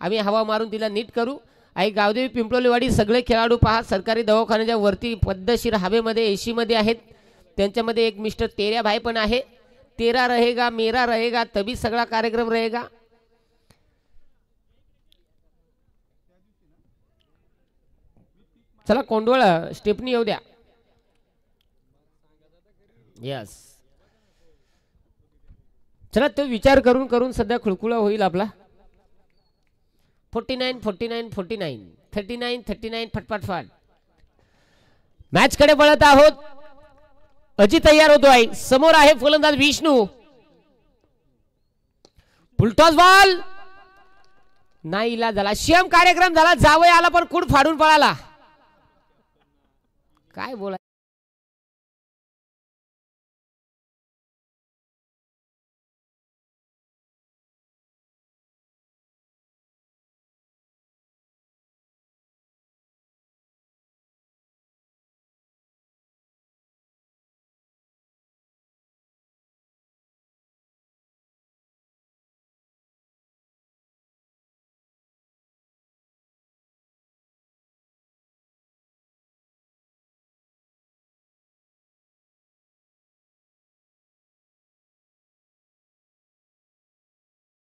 आम्ही हवा मारून तिला नीट करू. आई गावदेवी पिंपळेवाडी सगळे खेळाडू पहा सरकारी दवाखान्याच्या वरती पद्धतशीर हवेमध्ये एसी मध्ये आहेत. त्यांच्यामध्ये एक मिस्टर तेऱ्या भाई पण आहे. तेरा रहेगा मेरा रहेगा तभी सगळा कार्यक्रम रहेगा. चला कोंडवळ स्टेपनी येऊ द्या. यस चला तो विचार करून करून सध्या खुळखुळा होईल आपला. 49 49 49 39 39 फटफट फट मॅच कडे वळत आहोत. अजित तयार होतो आहे. समोर आहे फलंदाज विष्णू. फुलटॉस बॉल नाही इला झाला. शेम कार्यक्रम झाला. जावई आला पण कुड फाडून पळाला. काय बोला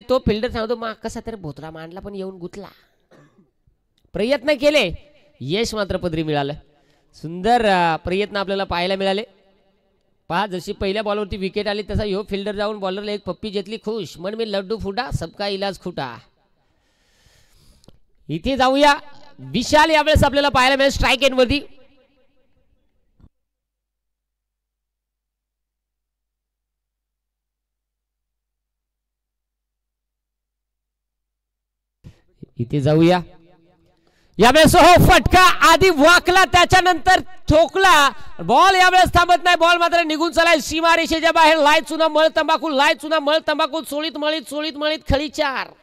तो फिल्डर सांगतो मग कसा तरी भोतरा मांडला पण येऊन गुतला. प्रयत्न केले यश मात्र पदरी मिळालं. सुंदर प्रयत्न आपल्याला पाहायला मिळाले. पहा जशी पहिल्या बॉलवरती विकेट आली तसा ह्यो फिल्डर जाऊन बॉलरला एक पप्पी घेतली. खुश मन मी लड्डू फुटा सबका इलाज खुटा. इथे जाऊया. विशाल यावेळेस आपल्याला पाहायला मिळेल स्ट्राईक एंड वरती. इथे जाऊया. यावेळेस हो फटका आधी वाकला त्याच्यानंतर ठोकला. बॉल यावेळेस थांबत नाही. बॉल मात्र निघून चालाय सीमा रेषेच्या बाहेर. लाय चुना मळ तंबाखू लाय चुना मळ तंबाखू चोळीत मळीत खळी 4.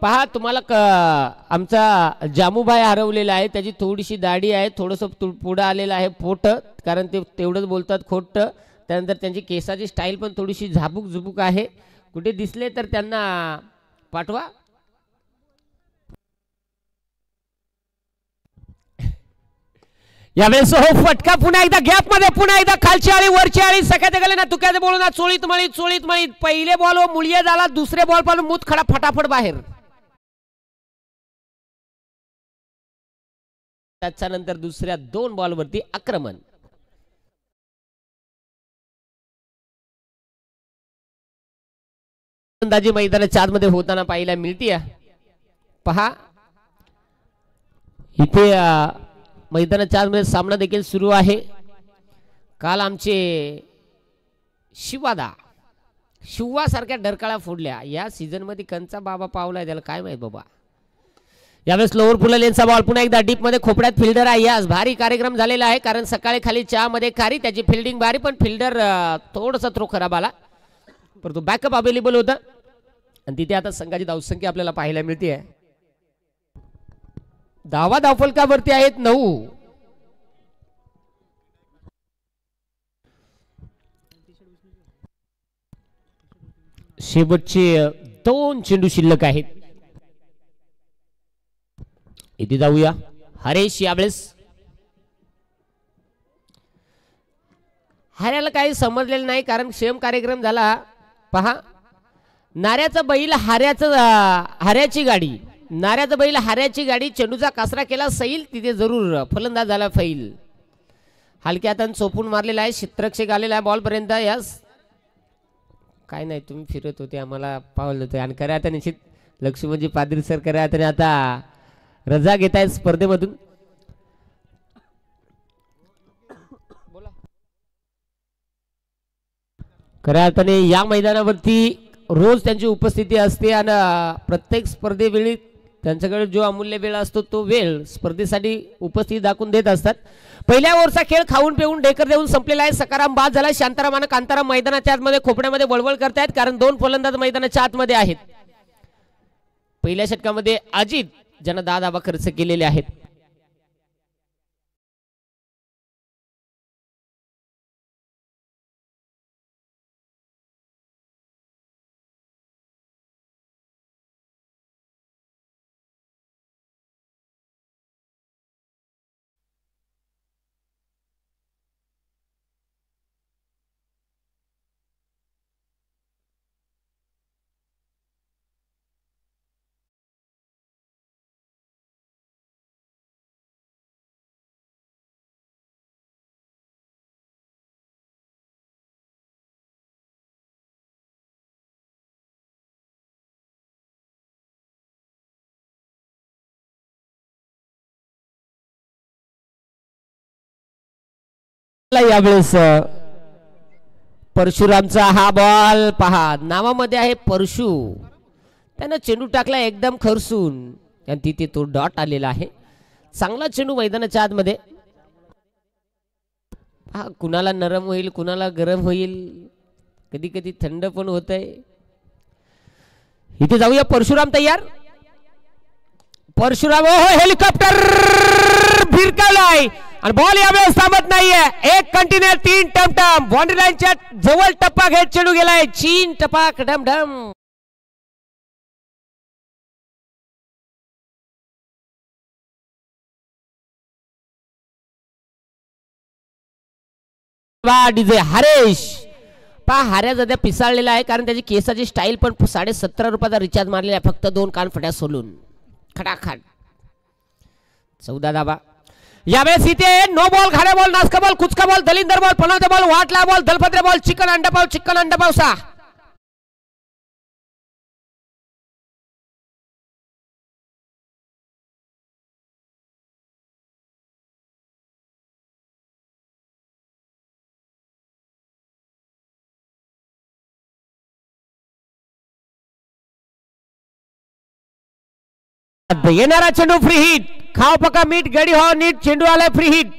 पहा तुम्हाला आमचा जामूभाई हरवलेला आहे. त्याची थोडीशी दाढी आहे. थोडंसं पुढं आलेलं आहे पोट. कारण ते तेवढंच बोलतात खोट. त्यानंतर त्यांची केसाची स्टाईल पण थोडीशी झाबूक झुबूक आहे. कुठे दिसले तर त्यांना पाठवा. यावेळेस हो फटका पुन्हा एकदा गॅप मध्ये. पुन्हा एकदा खालची आळी वरची आळी सकाळच्या गेले ना तुक्याचे बोलू ना चोळीत मळीत. पहिले बॉल व मुळिया झाला. दुसरे बॉल पासून मूत खडा फटाफट बाहेर. त्याच्यानंतर दुसऱ्या 2 बॉलवरती आक्रमण. अंदाजी मैदानाच्या आतमध्ये होताना पाहायला मिळते. पहा इथे मैदानाच्या आतमध्ये सामना देखील सुरू आहे. काल आमचे शिवा सारख्या डरकाळा फोडल्या. या सीझन मध्ये कंचा बाबा पावलाय त्याला काय माहित बाबा. यावेळेस लोअर फुला लेनचा बॉल पुन्हा एकदा डीप मध्ये खोपड्यात फिल्डर आहे. यास भारी कार्यक्रम झालेला आहे. कारण सकाळी खाली चहा मध्ये खारी त्याची फिल्डिंग भारी पण फिल्डर थोडासा थ्रो खराब आला. परंतु बॅकअप अवेलेबल होता आणि तिथे आता संघाची धावसंख्या आपल्याला पाहायला मिळते आहे. धावा धावफलकावरती आहेत 9. शेवटचे 2 चेंडू शिल्लक आहेत. इथे जाऊया. हरेश यावेळेस हऱ्याला काही समजलेलं नाही कारण सेम कार्यक्रम झाला. पहा नाऱ्याचा बैल हऱ्याची गाडी. नाऱ्याचा बैल हऱ्याची गाडी. चेंडूचा कासरा केला सैल. तिथे जरूर फलंदाज झाला फैल. हलक्या हाताने चोपून मारलेला आहे. क्षेत्ररक्षक आलेला आहे बॉल पर्यंत. यस काय नाही तुम्ही फिरत होते आम्हाला पावलं होते. आणि खऱ्या आता निश्चित लक्ष्मणजी पादरी सर खऱ्या हाताने आता रजा घेत आहेत स्पर्धेमधून. खऱ्या अर्थाने या मैदानावरती रोज त्यांची उपस्थिती असते आणि प्रत्येक स्पर्धेवेळी त्यांच्याकडे जो अमूल्य वेळ असतो तो वेळ स्पर्धेसाठी उपस्थिती दाखवून देत असतात. पहिल्या ओव्हरचा खेळ खाऊन पिऊन डेकर देऊन संपलेला आहे. सकाराम बाद झाला. शांताराम आणि कांताराम मैदानाच्या आतमध्ये खोपड्यामध्ये वळवळ करतायत कारण 2 फलंदाज मैदानाच्या आतमध्ये आहेत. पहिल्या षटकामध्ये अजित ज्यांना 10 धावा खर्च केलेले आहेत. यावेळेस परशुरामचा हा बॉल पहा, नावामध्ये आहे परशु. त्यानं चेंडू टाकला एकदम खरसून आणि तिथे तो डॉट आलेला आहे. चांगला चेंडू मैदानाच्या आतमध्ये. हा कुणाला नरम होईल, कुणाला गरम होईल, कधी कधी थंड पण होत आहे. इथे जाऊया. परशुराम तयार. परशुराम हेलिकॉप्टर भिरकावलाय आणि बॉल यावेळेस थांबत नाहीये. एक कंटिन्यू 3 टमटम बाउंड्री लाईनच्या जवळ टप्पा घेत चेंडू गेलाय. 3 टपाक ढमढम. डीजे हरेश पहा, हार्या सध्या पिसाळलेला आहे कारण त्याची केसाची स्टाईल पण 17.5 रुपयाचा रिचार्ज मारलेला आहे फक्त 2 कानफट्या सोलून. खटाखट 14 धावा. यावेळेस इथे नो बॉल, खाड्या बॉल, नासका बॉल, कुचका बॉल, दलिंदर बॉल, पनवते बॉल, वाटला बॉल, दलपत्रे बॉल, चिकन अंडा पाव, चिकन अंडा पावसा. येणारा चेंडू फ्री हिट. खाव पका मीठ गडी हो नीट. चेंडू आलाय फ्री हिट.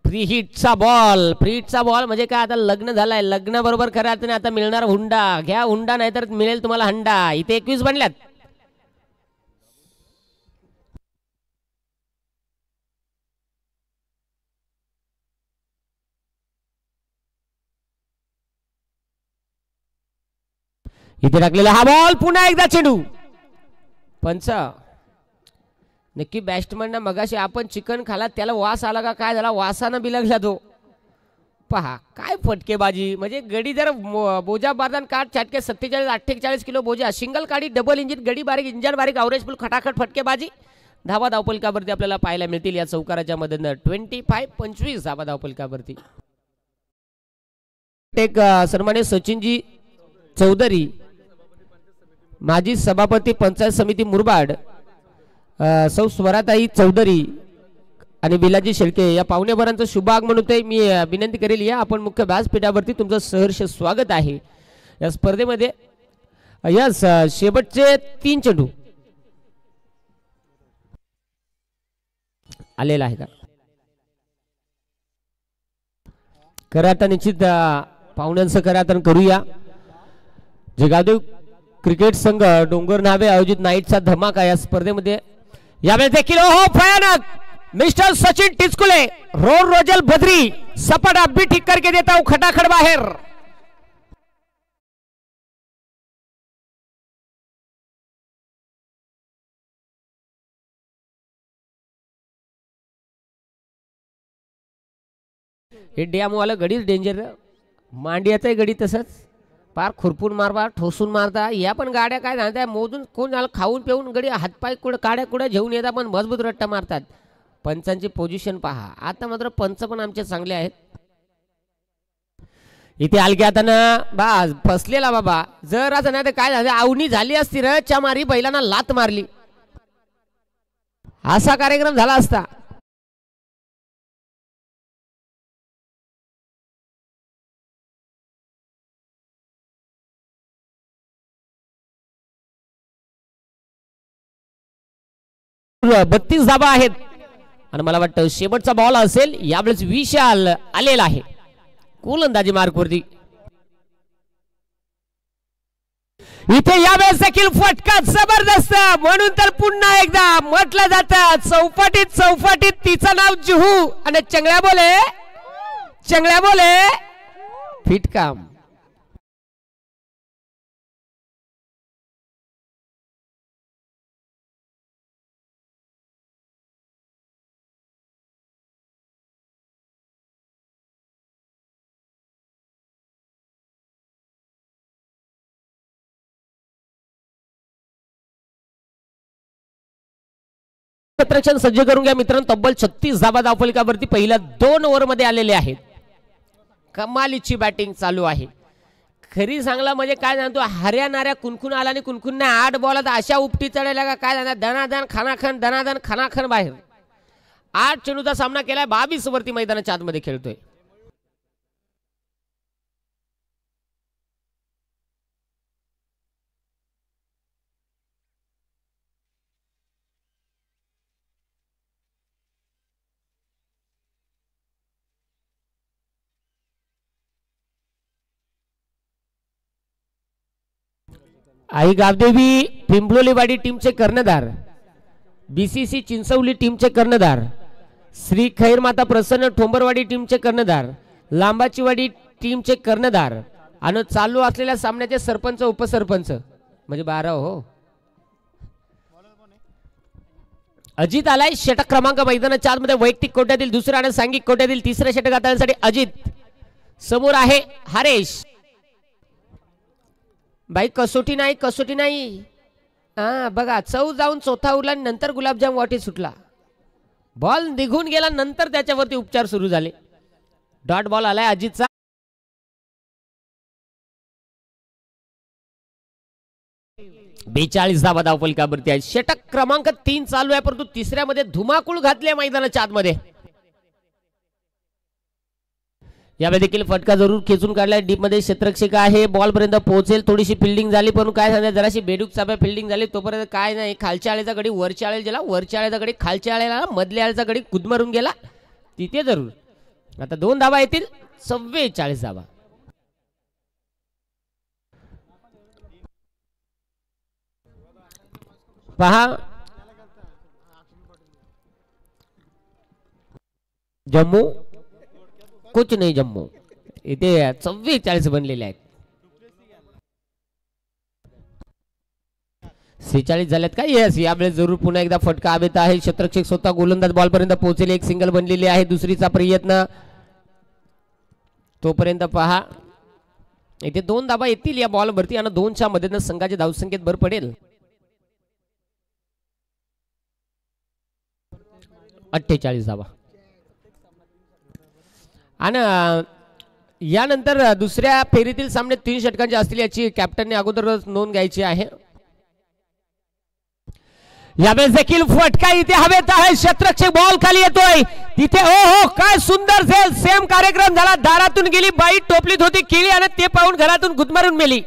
फ्री हिटचा बॉल. फ्री हिटचा बॉल म्हणजे काय, आता लग्न झालंय, लग्न बरोबर करा तुम्ही. आता मिळणार हुंडा. घ्या हुंडा नाहीतर मिळेल तुम्हाला हंडा. इथे 21 बनल्यात. इथे टाकलेला हा बॉल. पुन्हा एकदा चेंडू. पंच नक्की बॅट्समन ना मगाशी आपण चिकन खाला त्याला वास आला का काय झाला, वासानं बिलगला तो. पहा काय फटकेबाजी. म्हणजे गडी जर बोजा बारदान काठ छाटके 47-48 किलो बोजा, सिंगल काडी, डबल इंजिन गडी, बारीक इंजन, बारीक अवरेज फुल, खटाखट फटकेबाजी. धावा धावपलकावरती आपल्याला पाहायला मिळतील या चौकाराच्या मदतीनं. 25 धावा धावपलकावरती. एक सन्मान्य सचिनजी चौधरी, माजी सभापती पंचायत समिती मुरबाड, सौ स्वराताई चौधरी आणि विलाजी शेळके या पाहुणेभरांचं शुभ आगमन होते. मी विनंती करेल या आपण मुख्य व्यासपीठावरती तुमचं सहर्ष स्वागत आहे या स्पर्धेमध्ये. यस शेवटचे 3 चेंडू आलेला आहे का कराता निश्चित पाहुण्यांचं करातन करूया. जगादेव क्रिकेट संघ डोंगर नावे आयोजित नाईटचा धमाका या स्पर्धेमध्ये यावेळेस देखील हो भयानक mister Sachin Tichkule road Rosel बद्री सपाट अब्बी ठीक करके देता हूं खटाखट बाहेर. हे डॅमवाला गडीच डेंजर. मांडियाचा गडी तसंच पार खुरपून मारवा ठोसून मारता. या पण गाड्या काय सांगताय मोजून कोण खाऊन पिऊन गडी हातपाय कुठं काड्या कुठं घेऊन येतात पण मजबूत रट्टा मारतात. पंचांची पोझिशन पहा. आता मात्र पंच पण आमचे चांगले आहेत. इथे आलके आता ना बा फसलेला बाबा. जर असं नाही तर काय झालं आवनी झाली असती र च्या मारी बैलांना लात मारली असा कार्यक्रम झाला असता. बत्तीस धाबा आहेत आणि मला वाटतं शेवटचा बॉल असेल यावेळेस. विशाल आलेला आहे गोलंदाजी मार्कवरती. इथे यावेळेस देखील फटका जबरदस्त, म्हणून तर पुन्हा एकदा म्हटलं जातं चौपाटीत चौपाटीत तिचं नाव जुहू आणि चंगळ्या बोले फिटकाम. क्षेत्ररक्षण सज्ज करून घ्या मित्रांनो. तब्बल 36 धावा धावफलकावरती पहिल्या 2 ओव्हरमध्ये आलेले आहेत. कमालीची बॅटिंग चालू आहे. खरी सांगला म्हणजे काय जाणतो, हरियाणाऱ्या कुणकुण आला आणि कुणकुणने 8 बॉलात अशा उपटी चढायला का काय जाणार, दनादन खानाखन बाहेर. 8 चेंडूचा सामना केलाय. 22 वरती मैदानाच्या आतमध्ये खेळतोय. आई गावदेवी पिंपलोलीवाडी टीमचे कर्णधार, बीसीसी चिंचवली टीमचे कर्णधार, श्री खैरमाता प्रसन्न ठोंबरवाडी टीमचे कर्णधार, लांबाचीवाडी टीमचे कर्णधार आणि चालू असलेल्या सामन्याचे सरपंच उपसरपंच म्हणजे 12 हो. अजित आलाय षटक क्रमांक मैदानाच्या आतमध्ये. वैयक्तिक कोट्यातील दुसरा आणि सांघिक कोट्यातील तिसऱ्या षटक हाताळण्यासाठी अजित. समोर आहे हरेश. बाई कसोटी नाही. हा बघा, चौ जाऊन चौथा उरला नंतर गुलाबजाम वाटी सुटला. बॉल निघून गेला नंतर त्याच्यावरती उपचार सुरू झाले. डॉट बॉल आलाय अजितचा. बेचाळीस धावा धावफलकावरती आहे. षटक क्रमांक 3 चालू आहे, परंतु तिसऱ्यामध्ये धुमाकूळ घातले मैदानाच्या आतमध्ये. यावेळी देखील फटका जरूर खेचून काढलाय. डीप मध्ये क्षेत्ररक्षक आहे, बॉल पर्यंत पोहोचेल. थोडीशी फिल्डिंग झाली, पण काय सांगा जराशी बेडूक चाब्या फिल्डिंग झाली. तोपर्यंत काय नाही, खालच्या आळेचा गडी वरच्या आळेला गेला, वरच्या आळेचा गडी खालच्या आळेला, मधल्या आळेचा गडी कुदमरून गेला तिथे जरूर. आता 2 धावा येतील. 44 धावा. पहा जम्मू कुछ नाही. जम्मू इथे 44 बनलेले आहेत. 46 झाल्यात का? येस. यावेळेस जरूर पुन्हा एकदा फटका हवेत आहे. क्षेत्ररक्षक स्वतः गोलंदाज बॉल पर्यंत पोहोचेल. एक सिंगल बनलेली आहे. दुसरीचा प्रयत्न. तोपर्यंत पहा इथे 2 धावा येतील या बॉल वरती आणि 2च्या मदतीने संघाच्या धावसंख्येत भर पडेल. 48 धावा. आणि यानंतर दुसऱ्या फेरीतील सामने 3 षटकांचे असतील याची कॅप्टनने अगोदरच नोंद घ्यायची आहे. यावेळेस देखील फटका इथे हवेत आहे. क्षेत्ररक्षक बॉल खाली येतोय तिथे. हो काय सुंदर सेम कार्यक्रम झाला. दारातून गेली बाई, टोपलीत होती केली आणि ते पाहून घरातून गुदमारून मेली.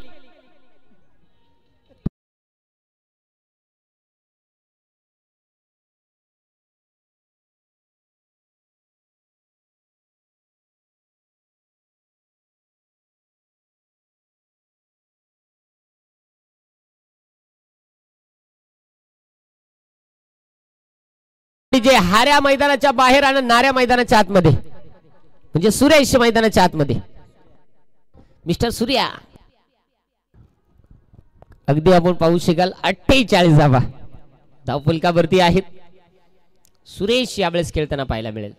जे हाऱ्या मैदानाच्या बाहेर आणि नाऱ्या मैदानाच्या आतमध्ये म्हणजे सुरेश मैदानाच्या आतमध्ये मिस्टर सूर्या. अगदी आपण पाहू शकाल 48 धावा धावफलकावरती आहेत. सुरेश यावेळेस खेळताना पाहायला मिळेल.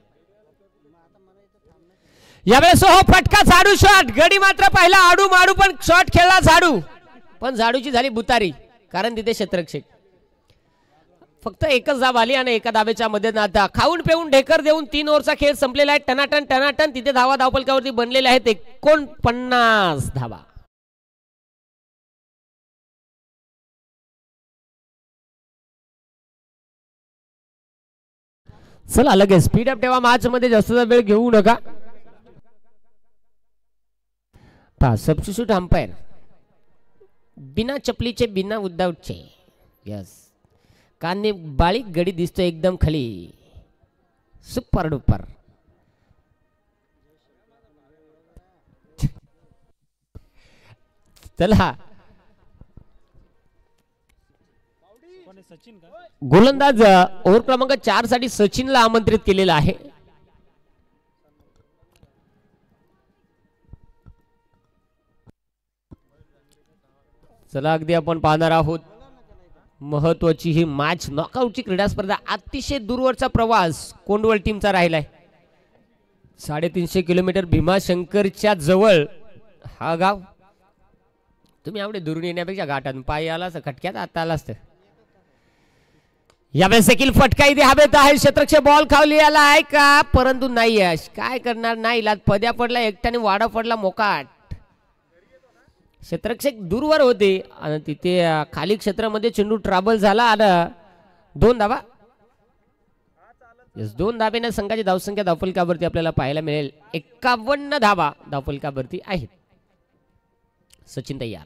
यावेळेस हो फटका झाडू शॉट. गडी मात्र पाहिला आडू माडू पण शॉट खेळला झाडू, पण झाडूची झाली बुतारी कारण तिथे क्षेत्ररक्षक. फक्त एकच धाव आली आणि एका धावेच्या मध्ये नाता खाऊन पिऊन ढेकर देऊन 3 ओव्हरचा खेळ संपलेला आहे. टनाटन तिथे धावा धावफलकावरती बनलेले आहेत 49 धावा. चला लगेच स्पीड अप ठेवा. मॅच मध्ये जास्त वेळ घेऊ नका. पहा सबस्टिट्यूट अंपायर बिना चपलीचे बिना विदाऊटचे. यस. कान्हे बाळीक गडी दिसतो एकदम खाली. Super duper. चला गोलंदाज ओव्हर क्रमांक 4 साठी सचिनला आमंत्रित केलेला आहे. चला अगदी आपण पाहणार आहोत महत्वाची ही मॅच, नॉकआउटची क्रीडा स्पर्धा. अतिशय दूरवरचा प्रवास कोंडवळ टीमचा राहिलाय. 350 किलोमीटर भीमाशंकरच्या जवळ हा गाव. तुम्ही एवढे दुरून येण्यापेक्षा घाटातून पायी आला असं खटक्यात आता आला असतं. यावेळेस देखील फटका इथे हवेत आहे. क्षेत्ररक्षक बॉल खाली आला आहे का, परंतु नाही यश. काय करणार, नाही इलाज. पद्या पडला एकट्याने, वाडा पडला मोकाट. क्षेत्ररक्षक दूरवर होते आणि तिथे खाली क्षेत्रामध्ये चेंडू ट्रॅव्हल झाला आणि 2 धावा. 2 धाब्याने संघाची धावसंख्या धावफलकावरती आपल्याला पाहायला मिळेल. 51 धावा धावफलकावरती आहेत. सचिन तयार.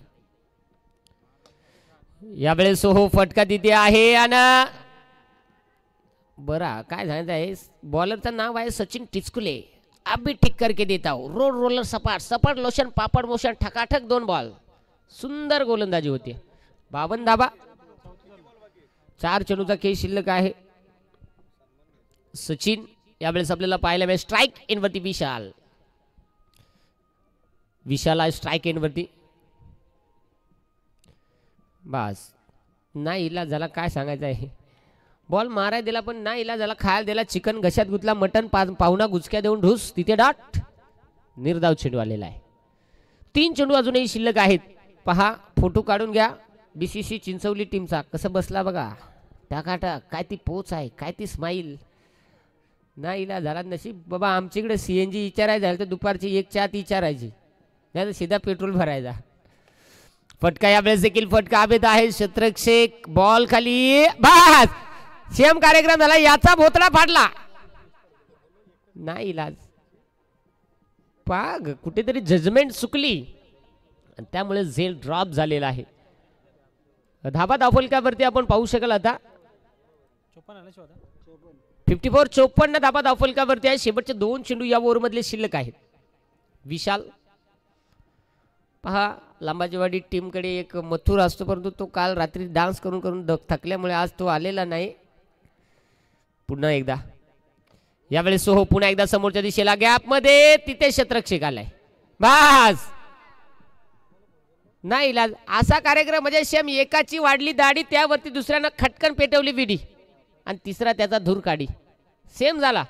यावेळेस हो फटका तिथे आहे आणि बरा काय झालं आहे. बॉलरचं नाव आहे सचिन टिचकुले. अभी ठीक करके देता हूं. रोड रोलर सपाट सपाट लोशन पापड मोशन ठकाठक 2 बॉल. सुंदर गोलंदाजी होती. 52 धाबा. 4 चेंडूचा खेळ शिल्लक आहे. सचिन यावेळेस आपल्याला पाहायला मिळेल स्ट्राइक एंडवरती विशाल. विशाल आहे स्ट्राइक एंडवरती. बस नाही इला झाला, काय सांगायचं आहे. बॉल मारायला दिला पण नाही इला झाला. खायला दिला चिकन, घशात गुतला मटन, पाहुणा गुचक्या देऊन ढूस. तिथे डॉट. निर्धाव चेंडू आलेला आहे. 3 चेंडू अजूनही शिल्लक आहेत. पहा फोटो काढून घ्या बीसीसी चिंचवली टीमचा. कसं बसला बघा टाकाटाक. काय ती पोच आहे, काय ती स्माईल. नाही इला झाला. नशीब बाबा आमच्याकडे सीएनजी विचारायचं झालं तर दुपारची 1 ती विचारायची, नाही तर सीधा पेट्रोल भरायचा. फटका यावेळेस देखील फटका हवेत आहे. क्षेत्ररक्षक बॉल खाली. बस सेम कार्यक्रम झाला. याचा भोतडा फाडला. नाही इलाज. पाग कुठेतरी जजमेंट चुकली आणि त्यामुळे झेल ड्रॉप झालेला आहे. धाबा धावफलकावरती आपण पाहू शकाल आता 54 धाबा धावफलकावरती आहे. शेवटचे 2 चेंडू या ओव्हरमधले शिल्लक आहेत. विशाल पहा लांबाजीवाडी टीमकडे एक मथुर असतो, परंतु तो काल रात्री डान्स करून करून थकल्यामुळे आज तो आलेला नाही. पुन्हा एकदा यावेळेस हो पुन्हा एकदा समोरच्या दिशेला गॅपमध्ये. तिथे क्षेत्ररक्षक आलाय. बस नाही इलाज. असा कार्यक्रम म्हणजे शेम एकाची वाढली दाढी, त्यावरती दुसऱ्यानं खटकन पेटवली विडी आणि तिसरा त्याचा धूर काढी. सेम झाला.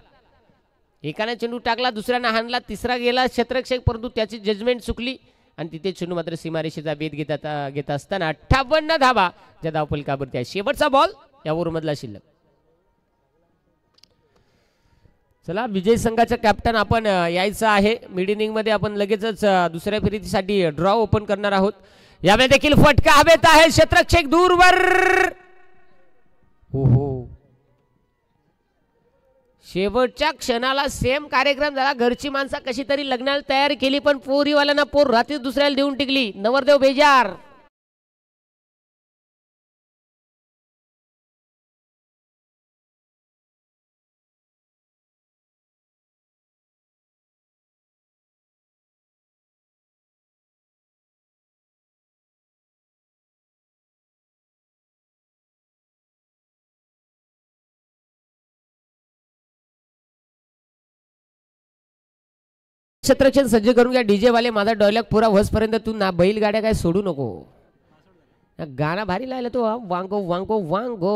एकाने चेंडू टाकला, दुसऱ्यानं हाणला, तिसरा गेला क्षेत्ररक्षक, परंतु त्याची जजमेंट चुकली आणि तिथे चेंडू मात्र सीमारेषेचा वेध घेत असताना 58 धावा ज्या धावफलकावरती आहे. शेवटचा बॉल या ओव्हरमधला शिल्लक. चला विजय संघाचा कॅप्टन आपण यायचं आहे. मिड इनिंग मध्ये आपण लगेचच दुसऱ्या फेरीसाठी ड्रॉ ओपन करणार आहोत. यावेळी देखील फटका हवेत आहे. क्षेत्ररक्षक दूरवर. हो हो शेवटच्या क्षणाला सेम कार्यक्रम झाला. घरची माणसं कशी तरी लग्नाला तयारी केली पण पोरीवाल्यांना पोर रात्री दुसऱ्याला देऊन टिकली. नवरदेव बेजार. क्षेत्ररक्षण सज्ज करून घ्या. डीजे वाले माझा डायलॉग पुरा होसपर्यंत तू ना बैलगाड्या काय सोडू नको. गाणं भारी लायला तो वांगो वांगो वांगो.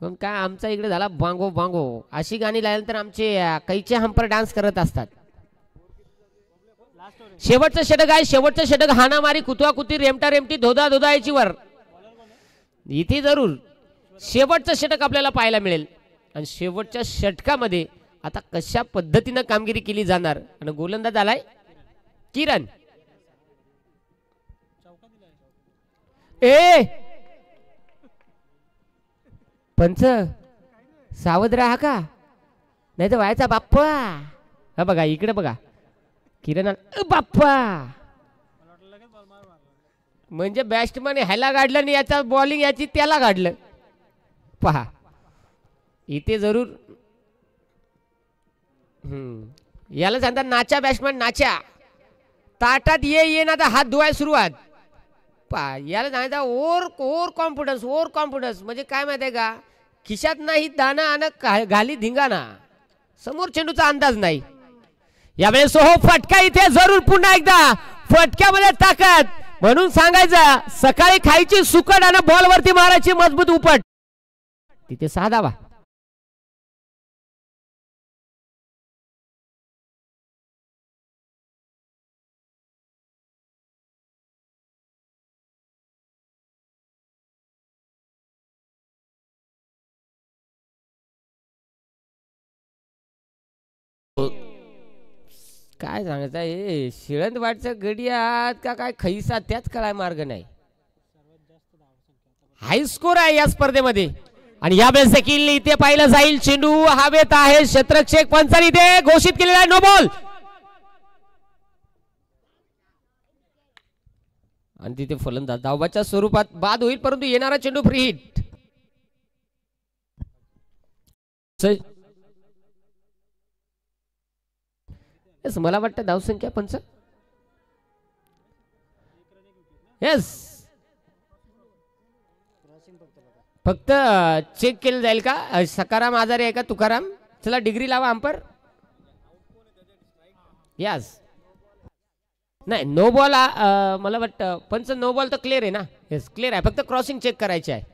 पण काय आमचा इकडे झाला वांगो वांगो. अशी गाणी लायला तर आमचे कैचे हंपर डान्स करत असतात. शेवटचं षटक आहे. शेवटचं षटक हाणामारी कुतवा कुती रेमटा रेमटी धोदा धोदा याची वर. इथे जरूर शेवटचं षटक आपल्याला पाहायला मिळेल आणि शेवटच्या षटकामध्ये आता कशा पद्धतीने कामगिरी केली जाणार. आणि गोलंदाज आलाय किरण. ए पंच सावध राहा का नाही तर व्हायचा बाप्पा. हा बघा इकडे बघा किरण बाप्पा. म्हणजे बॅट्समन ह्याला गाडलं आणि याचा बॉलिंग याची त्याला गाडलं. पहा इथे जरूर याला सांगतात नाच्या बॅट्समन नाच्या. ताटात ये ना तर हात धुवाय सुरुवात. याला सांगायचा ओव्हर कॉन्फिडन्स म्हणजे काय माहिती आहे का, खिशात नाही दाना आणि घाली धिंगाणा, समोर चेंडूचा अंदाज नाही. यावेळेस हो फटका इथे जरूर, पुन्हा एकदा फटक्यामध्ये ताकद, म्हणून सांगायचं सकाळी खायची सुकट आणि बॉलवरती मारायची मजबूत उपट. तिथे 6 धावा. काय सांगायचं हे शिळंदवाडच्या गडियात का काय खैसा, त्याच कळाय मार्ग नाही. हाय स्कोर आहे या स्पर्धेमध्ये. आणि यावेळेस देखील इथे पाहिलं जाईल चेंडू हवेत आहे, क्षेत्ररक्षक पंचांनी इथे घोषित केलेला आहे नो बॉल. आणि तिथे फलंदाज धावाच्या स्वरूपात बाद होईल, परंतु येणारा चेंडू फ्री हिट. मला वाटतं धावसंख्या 5. येस, फक्त चेक केलं जाईल का सकाराम आजारी आहे का तुकाराम. चला डिग्री लावा अंपर. यस, नाही नो बॉल. मला वाटतं पंच नो बॉल तर क्लिअर आहे ना. येस क्लिअर आहे, फक्त क्रॉसिंग चेक करायची आहे.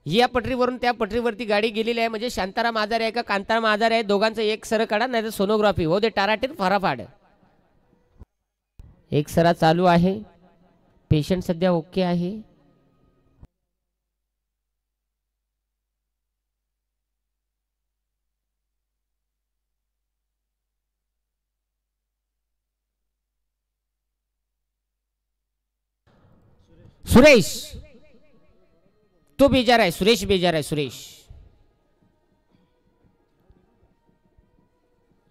या पटरीवरून त्या पटरीवरती गाडी गेलेली आहे, म्हणजे शांताराम आजारी आहे का कांताराम आजारी आहे, दोघांचं एक सर काढा, नाही तर सोनोग्राफी हो दे टाराटीत फाराफाड. एक सरा चालू आहे, पेशंट सध्या ओके आहे. सुरेश तो बेजार आहे, सुरेश बेजार आहे.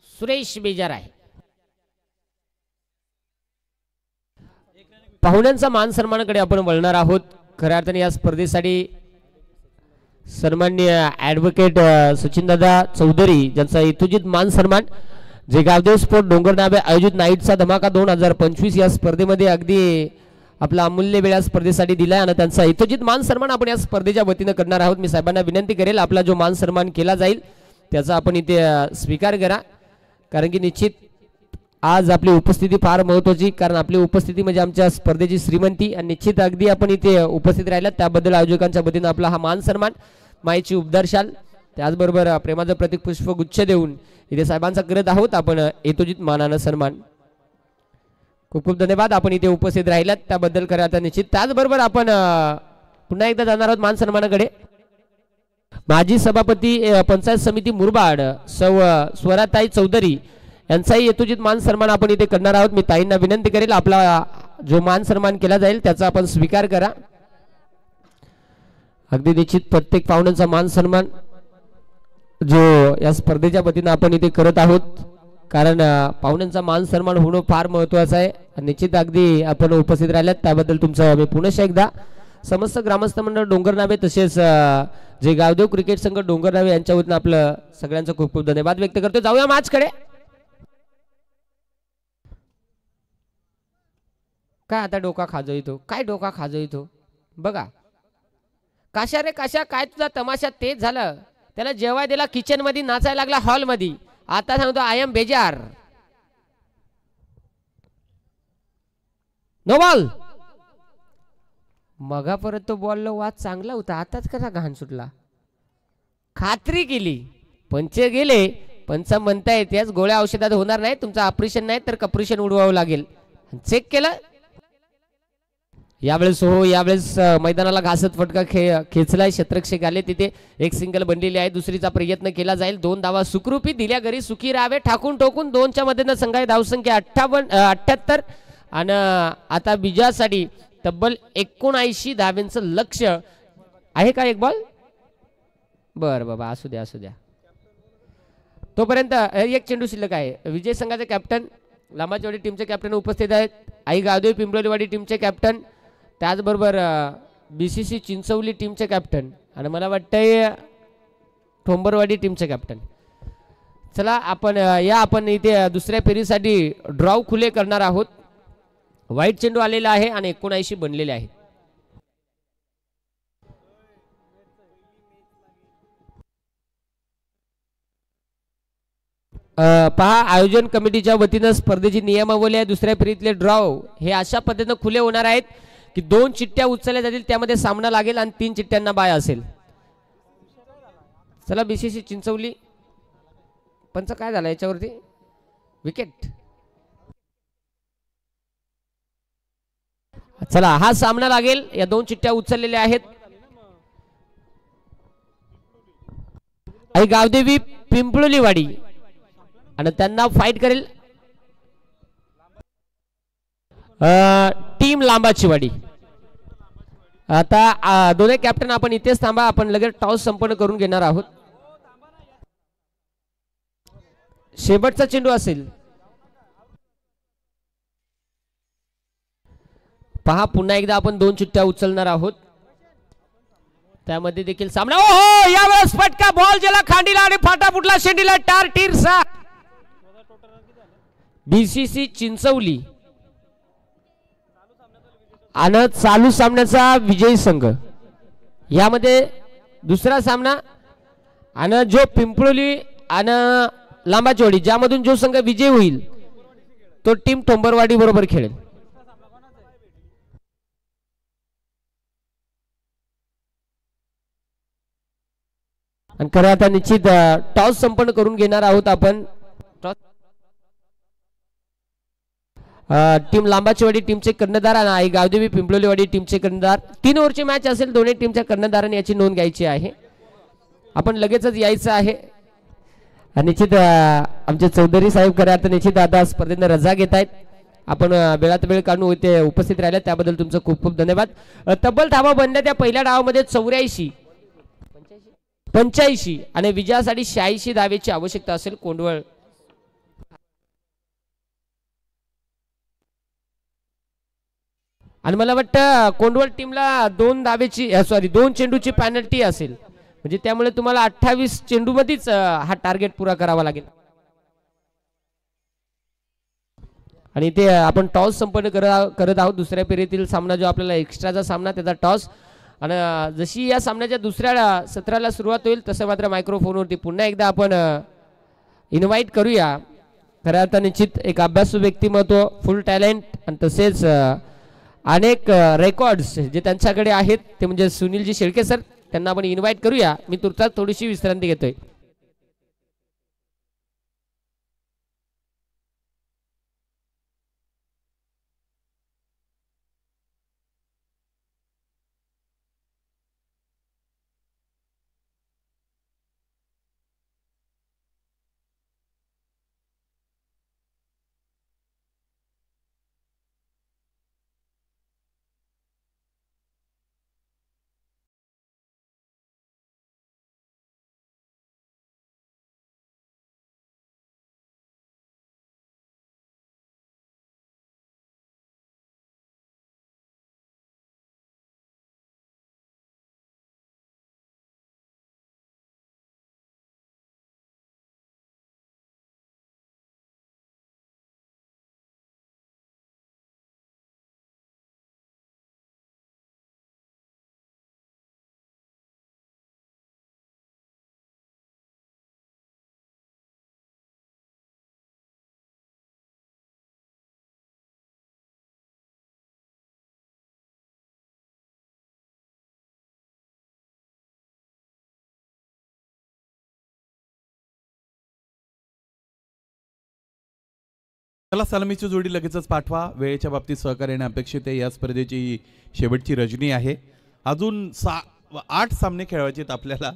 सुरेश बेजार आहे. पाहुण्यांचा मान सन्मानाकडे आपण वळणार आहोत. खऱ्या अर्थाने या स्पर्धेसाठी सन्माननीय ॲडव्होकेट सचिनदादा चौधरी ज्यांचा इतुजित मान सन्मान, जे गावदेव स्पोर्ट डोंगर नावे आयोजित नाईटचा धमाका 2025 या स्पर्धेमध्ये अगदी आपला अमूल्य वेळ या स्पर्धेसाठी दिलाय आणि त्यांचा इतोजित मान सन्मान आपण या स्पर्धेच्या वतीनं करणार आहोत. मी साहेबांना विनंती करेल आपला जो मान सन्मान केला जाईल त्याचा आपण इथे स्वीकार करा, कारण की निश्चित आज आपली उपस्थिती फार महत्त्वाची, कारण आपली उपस्थिती म्हणजे आमच्या स्पर्धेची श्रीमंती. आणि निश्चित अगदी आपण इथे उपस्थित राहिलात त्याबद्दल आयोजकांच्या वतीनं आपला हा मान सन्मान, मायेची उबदार त्याचबरोबर प्रेमाचं प्रतीक पुष्पगुच्छ देऊन इथे साहेबांचा करत आहोत आपण इतोजित मानानं सन्मान. खूप खूप धन्यवाद आपण इथे उपस्थित राहिलात त्याबद्दल. खरं आता निश्चित त्याचबरोबर आपण पुन्हा एकदा जाणार आहोत मान सन्मानाकडे. माजी सभापती पंचायत समिती मुरबाड सौ स्वराताई चौधरी यांचाही यथोचित मान सन्मान आपण इथे करणार आहोत. मी ताईंना विनंती करेल आपला जो मान सन्मान केला जाईल त्याचा आपण स्वीकार करा. अगदी निश्चित प्रत्येक पाहुण्यांचा मान सन्मान जो या स्पर्धेच्या वतीनं आपण इथे करत आहोत, कारण पाहुण्यांचा मान सन्मान होणं फार महत्त्वाचं आहे. निश्चित अगदी आपण उपस्थित राहिल्यात त्याबद्दल तुमचं मी पुन्हा एकदा समस्त ग्रामस्थ मंडळ डोंगर नावे तसेच जे गावदेव क्रिकेट संघ डोंगर नावे यांच्या वतीनं आपलं सगळ्यांचं खूप खूप धन्यवाद व्यक्त करतो. जाऊया मॅचकडे. काय आता डोका खाजवतो, काय डोका खाजवतो बघा. कशा रे कशा, काय तुझा तमाशा तेच झालं. त्याला जेवाय दिला किचन मध्ये, नाचायला लागला हॉल मध्ये. आता सांगतो आय एम बेजार. No ball. मगा परत तो बॉलला वाद चांगला होता, आताच कसा घाण सुटला. खात्री केली, पंच गेले, पंच म्हणताय त्याच गोळ्या औषधात होणार नाही, तुमचं ऑपरेशन नाही तर कपरेशन उडवावं लागेल. चेक केलं यावेळेस. हो यावेळेस मैदानाला घासत फटका खेचलाय, क्षेत्ररक्षक आले तिथे. एक सिंगल बनलेली आहे, दुसरीचा प्रयत्न केला जाईल. 2 धावा सुखरूपी दिल्या घरी, सुखी राहावे. ठाकून टोकून 2च्या मध्येनं संघाची धावसंख्या 78 आणि आता विजयासाठी तब्बल 79 धाव्यांचं लक्ष आहे. का एक बॉल बर बाबा, असू द्या असू द्या. तोपर्यंत एक चेंडू शिल्लक आहे. विजय संघाचे कॅप्टन लांबाचवाडी टीमचे कॅप्टन उपस्थित आहेत. आई गावदेव पिंपळवाडी टीमचे कॅप्टन, त्याचबरोबर BCC चिंचवली टीमचे कॅप्टन आणि मला वाटतंय ठोंबरवाडी टीमचे कॅप्टन. चला आपण इथे दुसऱ्या फेरीसाठी ड्रॉव खुले करणार आहोत. वाईट चेंडू आलेला आहे आणि 79 बनलेले आहेत. पहा आयोजन कमिटीच्या वतीनं स्पर्धेची नियमावली आहे. दुसऱ्या फेरीतले ड्रॉ हे अशा पद्धतीनं खुले होणार आहेत की 2 चिठ्ठ्या उचलल्या जातील, त्यामध्ये सामना लागेल आणि 3 चिठ्ठ्यांना बाय असेल. चला बीसीसी चिंचवली पंच काय झालं याच्यावरती विकेट. चला हा सामना लागेल. या 2 चिठ्ठ्या उचललेल्या आहेत. आई गावदेवी पिंपळुलीवाडी आणि त्यांना फाईट करेल टीम लांबाचीवाडी. आता दोन्ही कॅप्टन आपण इथेच थांबा, आपण लगेच टॉस संपन्न करून घेणार आहोत. शेवटचा चेंडू असेल. पहा पुन्हा एकदा आपण 2 चिठ्ठ्या उचलणार आहोत, त्यामध्ये देखील सामना. ओहो यावेळेस फटका बॉल गेला खांडीला आणि फाटा फुटला शेंडीला. टार टीरसा बीसीसी चिंचवली आणि चालू सामन्याचा विजयी संघ. यामध्ये दुसरा सामना आणि जो पिंपळुली आणि लांबाचीवाडी ज्यामधून जो संघ विजयी होईल तो टीम टोंबरवाडी बरोबर खेळेल. आणि खरं आता निश्चित टॉस संपन्न करून घेणार आहोत आपण. टीम लांबाचीवाडी टीमचे कर्णधार आणि आई गावदेवी पिंपळुलीवाडी टीमचे कर्णधार. 3 ओव्हरची मॅच असेल. दोन्ही टीमच्या कर्णधारांनी याची नोंद घ्यायची आहे. आपण लगेचच यायचं आहे. निश्चित आमचे चौधरी साहेब खरं आता निश्चित आता स्पर्धेने रजा घेत आहेत. आपण वेळात वेळ काढून इथे उपस्थित राहिल्या त्याबद्दल तुमचं खूप खूप धन्यवाद. तब्बल धावा बनल्या त्या पहिल्या डावामध्ये 84 85 आणि विजयासाठी 86 धावेची आवश्यकता असेल. कोंडवळ आणि मला वाटतं कोंडवळ टीमला 2 चेंडूची पॅनल्टी असेल, म्हणजे त्यामुळे तुम्हाला 28 चेंडू मध्येच हा टार्गेट पुरा करावा लागेल. आणि ते आपण टॉस संपन्न करत आहोत. दुसऱ्या फेरीतील सामना जो आपल्याला एक्स्ट्राचा सामना त्याचा टॉस. आणि जशी या सामन्याच्या दुसऱ्या सत्राला सुरुवात होईल तसं मात्र मायक्रोफोनवरती पुन्हा एकदा आपण इन्व्हाइट करूया. खरं आता निश्चित एक अभ्यासू व्यक्तिमत्व, फुल टॅलेंट आणि तसेच अनेक रेकॉर्ड्स जे त्यांच्याकडे आहेत ते म्हणजे सुनीलजी शेळके सर, त्यांना आपण इन्व्हाइट करूया. मी तुर्तास थोडीशी विश्रांती घेतोय. चला सलामीची जोडी लगेचच पाठवा. वेळेच्या बाबतीत सहकार्याने अपेक्षित आहे. या स्पर्धेची शेवटची रजनी आहे. अजून 8 सामने खेळवायचे आहेत आपल्याला.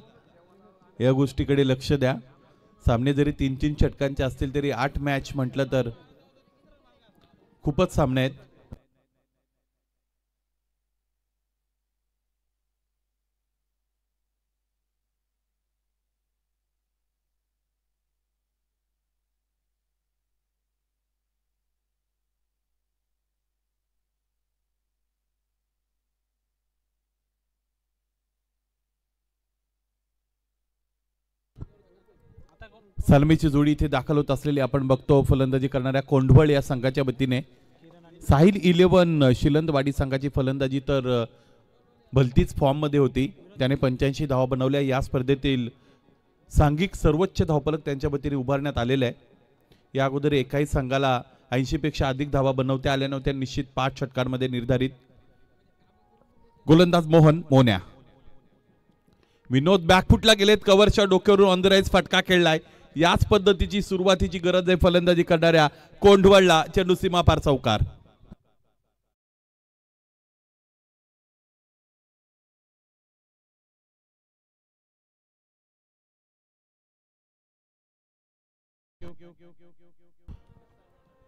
या गोष्टीकडे लक्ष द्या. सामने जरी 3-3 षटकांचे असतील तरी 8 मॅच म्हटलं तर खूपच सामने आहेत. सलामीची जोडी इथे दाखल होत असलेली आपण बघतो. फलंदाजी करणाऱ्या कोंढवळ या संघाच्या वतीने साहिल 11 शिलंदवाडी संघाची फलंदाजी तर भलतीच फॉर्म मध्ये होती. त्याने 85 धावा बनवल्या. या स्पर्धेतील सांघिक सर्वोच्च धावफलक त्यांच्या वतीने उभारण्यात आलेला आहे. या अगोदर एकाही संघाला 80 पेक्षा अधिक धावा बनवता आल्या नव्हत्या. निश्चित 5 षटकांमध्ये निर्धारित. गोलंदाज मोहन मोन्या. विनोद बॅकफुटला गेलेत. कव्हरच्या डोक्यावरून ऑन द राईज फटका खेळलाय. याच पद्धतीची सुरुवातीची गरज आहे फलंदाजी करणाऱ्या कोंढवळला. चेंडू सीमा पार चौकार.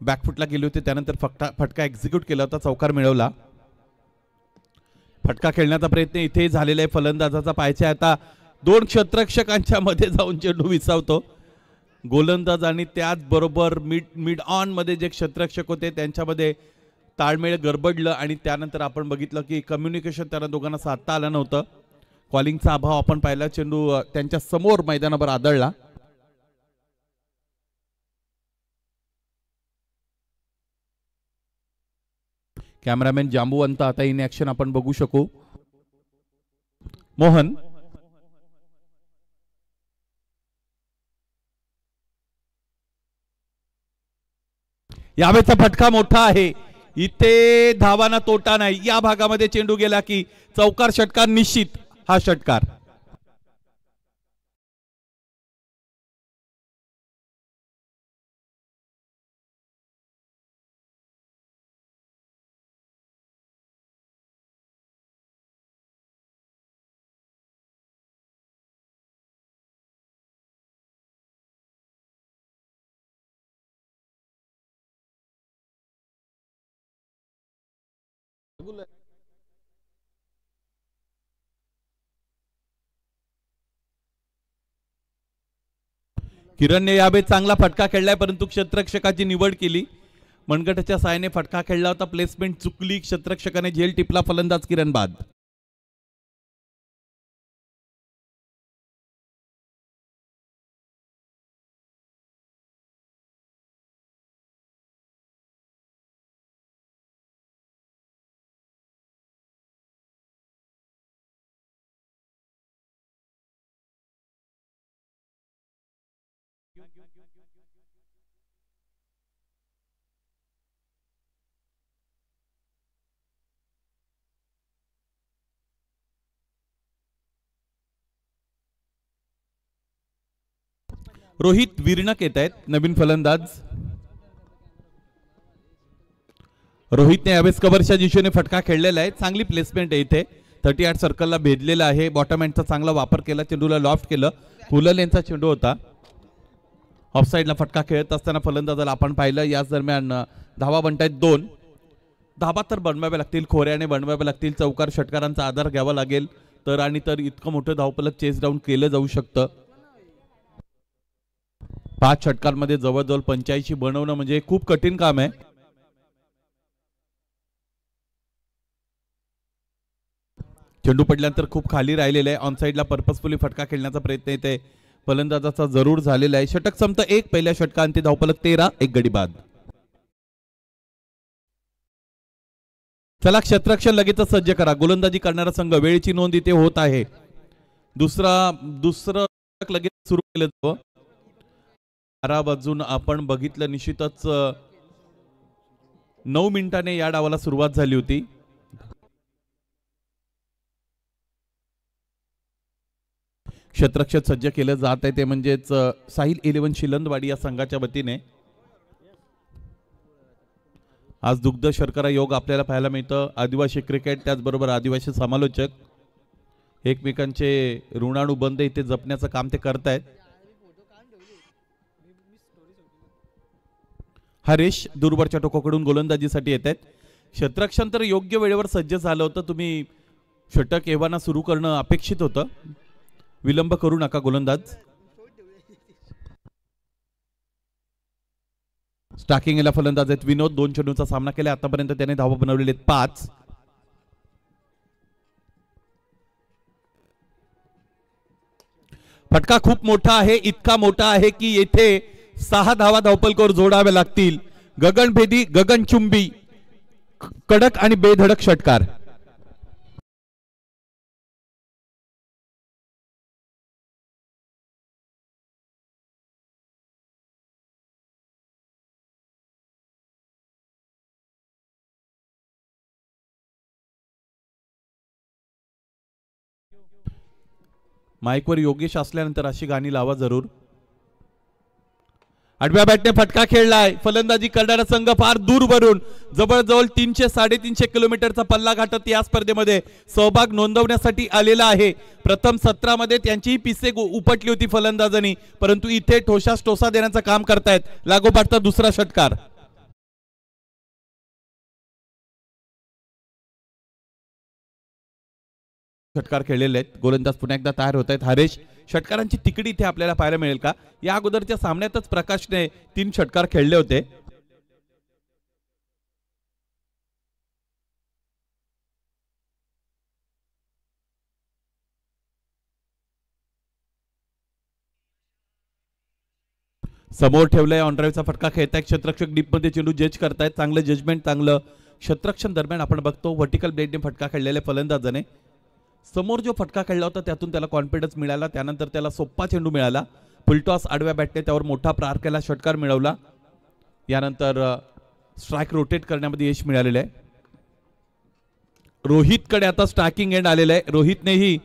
बॅकफुटला गेले होते त्यानंतर फटका एक्झिक्यूट केला होता. चौकार मिळवला. फटका खेळण्याचा प्रयत्न इथे झालेला आहे. फलंदाजाचा पायच्या आता 2 क्षेत्ररक्षकांच्या मध्ये जाऊन चेंडू विसावतो. गोलंदाज आणि त्याचबरोबर मिड ऑन मध्ये जे क्षेत्ररक्षक होते त्यांच्यामध्ये ताळमेळ गडबडलं आणि त्यानंतर आपण बघितलं की कम्युनिकेशन त्यांना दोघांना साधता आलं नव्हतं. कॉलिंगचा अभाव आपण पाहिला. चेंडू त्यांच्या समोर मैदानावर आदळला. कॅमेरामॅन जांबुवंत आता इन ऍक्शन आपण बघू शकू. मोहन यावेळेचा फटका मोठा आहे. इथे धावांना तोटा नाही. या भागामध्ये चेंडू गेला की चौकार षटकार निश्चित. हा षटकार किरणने यावेळी चांगला फटका खेळलाय परंतु क्षेत्ररक्षकाची निवड केली. मनगटाच्या साहाय्याने फटका खेळला होता. प्लेसमेंट चुकली. क्षेत्ररक्षकाने झेल टिपला. फलंदाज किरण बाद. रोहित विरणक येत आहेत नवीन फलंदाज. रोहितने यावेळेस कव्हरच्या दिशेने फटका खेळलेला आहे. चांगली प्लेसमेंट आहे. इथे 38 सर्कलला भेदलेला आहे. बॉटम हँडचा चांगला वापर केला. चेंडूला लॉफ्ट केलं. फुलल यांचा चेंडू होता. ऑफसाईडला फटका खेळत असताना फलंदाजाला आपण पाहिलं. याच दरम्यान धावा बनतायत 2. धावा तर बनवाव्या लागतील. खोऱ्याने बनवाव्या लागतील. चौकार षटकारांचा आधार घ्यावा लागेल तर आणि तर इतकं मोठं धावफलक चेस डाऊन केलं जाऊ शकतं. 5 षटकांमध्ये जवळजवळ 85 बनवणं म्हणजे खूप कठीण काम आहे. चेंडू पडल्यानंतर खूप खाली राहिलेला आहे. ऑनसाइडला पर्पजफुली फटका खेळण्याचा प्रयत्न इथे फलंदाजाचा जरूर झालेला आहे. षटक संपतं 1. पहिल्या षटकांती धावफलक 13. 1 गडी बाद. चला क्षेत्ररक्षण लगेच सज्ज करा. गोलंदाजी करणारा संघ वेळेची नोंद इथे होत आहे. दुसरं लगेच सुरू केलं जावं. 12 वाजून आपण बघितलं निश्चितच 9 मिनिटांनी या डावाला सुरुवात झाली होती. क्षेत्ररक्षक सज्ज केलं जात आहे ते म्हणजेच साहिल 11 शिलंदवाडी या संघाच्या वतीने. आज दुग्ध शर्करा योग आपल्याला पाहायला मिळतं. आदिवासी क्रिकेट त्याचबरोबर आदिवासी समालोचक एकमेकांचे ऋणानुबंध इथे जपण्याचं काम ते करतायत. हरीश दूरवरच्या टोकाकडून गोलंदाजीसाठी येत आहेत. क्षेत्ररक्षण तर योग्य वेळेवर सज्ज झालं होतं. तुम्ही षटक एव्हाना सुरू करणं अपेक्षित होतं. विलंब करू नका गोलंदाज. स्टार्किंगला फलंदाज आहेत विनोद. 2 चेंडूंचा सामना केला. आतापर्यंत त्याने धावा बनवलेले 5. फटका खूप मोठा आहे. इतका मोठा आहे की येथे 6 धावा धावपलकावर जोडाव्या लागतील. गगनभेदी गगनचुंबी कडक आणि बेधडक षटकार. माईकवर योगेश असल्यानंतर अशी गाणी लावा जरूर. आडव्या बॅटने फटका खेळलाय. फलंदाजी करणारा संघ फार दूर भरून जवळजवळ 300-350 किलोमीटरचा पल्ला गाठत या स्पर्धेमध्ये सहभाग नोंदवण्यासाठी आलेला आहे. प्रथम सत्रामध्ये त्यांचीही पिसे उपटली होती फलंदाजांनी, परंतु इथे ठोसास टोसा देण्याचं काम करतायत. लागोपाठचा दुसरा षटकार. षटकार खेळलेले आहेत. गोलंदाज पुन्हा एकदा तयार होत आहेत. हरेश, षटकारांची तिकडी इथे आपल्याला पाहायला मिळेल का? या अगोदरच्या सामन्यातच प्रकाशने 3 षटकार खेळले होते. समोर ठेवलाय. ऑन ड्राईव्हचा फटका खेळतायत क्षेत्ररक्षक. डीप मध्ये चेंडू जज करतायत. चांगलं जजमेंट, चांगलं क्षेत्ररक्षण दरम्यान आपण बघतो व्हर्टिकल ब्लेडने फटका खेळलेल्या फलंदाजाने समोर जो फटका खेळला होता त्यातून त्याला कॉन्फिडन्स मिळाला. त्यानंतर त्याला सोप्पा चेंडू मिळाला. फुलटॉस आडव्या बॅटने त्यावर मोठा प्रहार केला, षटकार मिळवला. यानंतर स्ट्राइक रोटेट करण्यामध्ये यश मिळालेलं आहे. रोहितकडे आता स्ट्रायकिंग एंड आलेलं आहे. रोहितनेही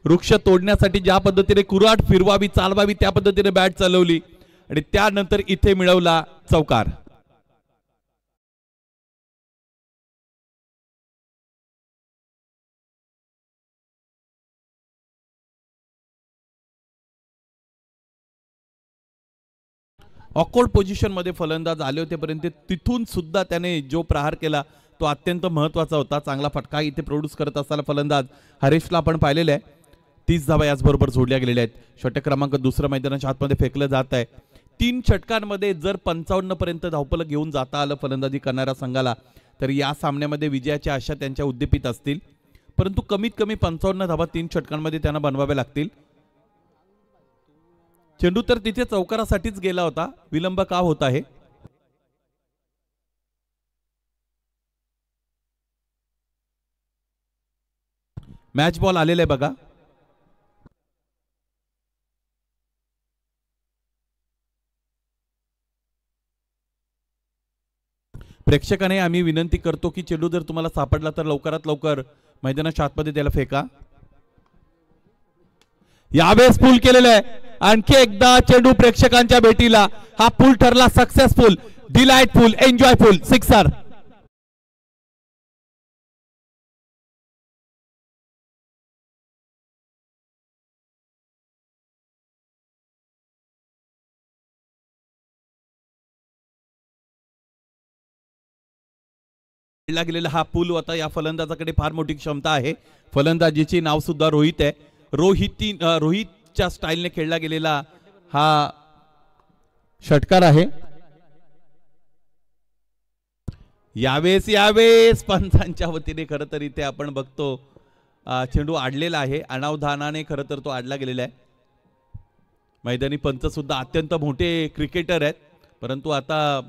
वृक्ष तोडण्यासाठी ज्या पद्धतीने कुऱ्हाड फिरवावी, चालवावी त्या पद्धतीने बॅट चालवली आणि त्यानंतर इथे मिळवला चौकार. ऑकवर्ड पोझिशन मध्ये फलंदाज आले होते, परंतु तिथून सुद्धा त्याने जो प्रहार केला तो अत्यंत महत्त्वाचा होता. चांगला फटका इथे प्रोड्यूस करत असताना फलंदाज हरेशला आपण पाहिलेलं आहे. 30 धावा याचबरोबर जोडल्या गेलेल्या आहेत. षटक क्रमांक दुसरं मैदानाच्या आतमध्ये फेकलं जात आहे. 3 षटकांमध्ये जर 55 पर्यंत धावफलक घेऊन जाता आलं फलंदाजी करणाऱ्या संघाला तर या सामन्यामध्ये विजयाच्या आशा त्यांच्या उद्दीपित असतील. परंतु कमीत कमी 55 धावा 3 षटकांमध्ये त्यांना बनवाव्या लागतील. चेंडू तर तिथे चौकारासाठीच गेला होता. विलंब का होत आहे? मॅच बॉल आलेला आहे बघा. प्रेक्षकाने आम्ही विनंती करतो की चेंडू जर तुम्हाला सापडला तर लवकरात लवकर मैदानाच्या आतमध्ये त्याला फेका. यावेळेस पूल केलेलं आहे. आणखी एकदा चेंडू प्रेक्षकांच्या भेटीला. हा पूल ठरला सक्सेसफुल, डिलाइटफुल, एन्जॉयफुल, सिक्सर. गेलेला हा पूल होता. या फलंदाजाकडे फार मोठी क्षमता आहे. फलंदाजीचे नाव सुद्धा रोहित आहे. रोहितच्या स्टाईलने खेळला गेलेला हा षटकार आहे. यावेळेस पंचांच्या वतीने खरं तर इथे आपण बघतो चेंडू आडलेला आहे. अनावधानाने खरं तर तो आडला गेलेला आहे. मैदानी पंच सुद्धा अत्यंत मोठे क्रिकेटर आहेत, परंतु आता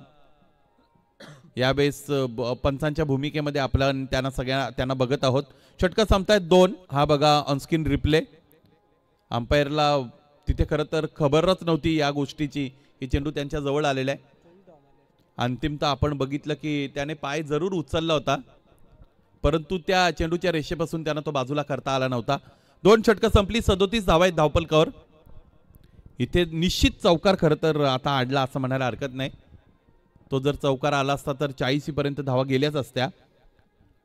यावेळेस पंचांच्या भूमिकेमध्ये आपण त्यांना बघत आहोत. षटकार संपतायत 2. हा बघा ऑनस्क्रीन रिप्ले. अंपायरला तिथे खरं तर खबरच नव्हती या गोष्टीची की चेंडू त्यांच्या जवळ आलेला आहे. अंतिमतः आपण बघितलं की त्याने पाय जरूर उचलला होता, परंतु त्या चेंडूच्या रेषेपासून त्यांना तो बाजूला करता आला नव्हता. 2 षटकं संपली. 37 धावा आहेत धावफलकावर. इथे निश्चित चौकार खरं तर आता आडला असं म्हणायला हरकत नाही. तो जर चौकार आला असता तर 40 पर्यंत धावा गेल्याच असत्या.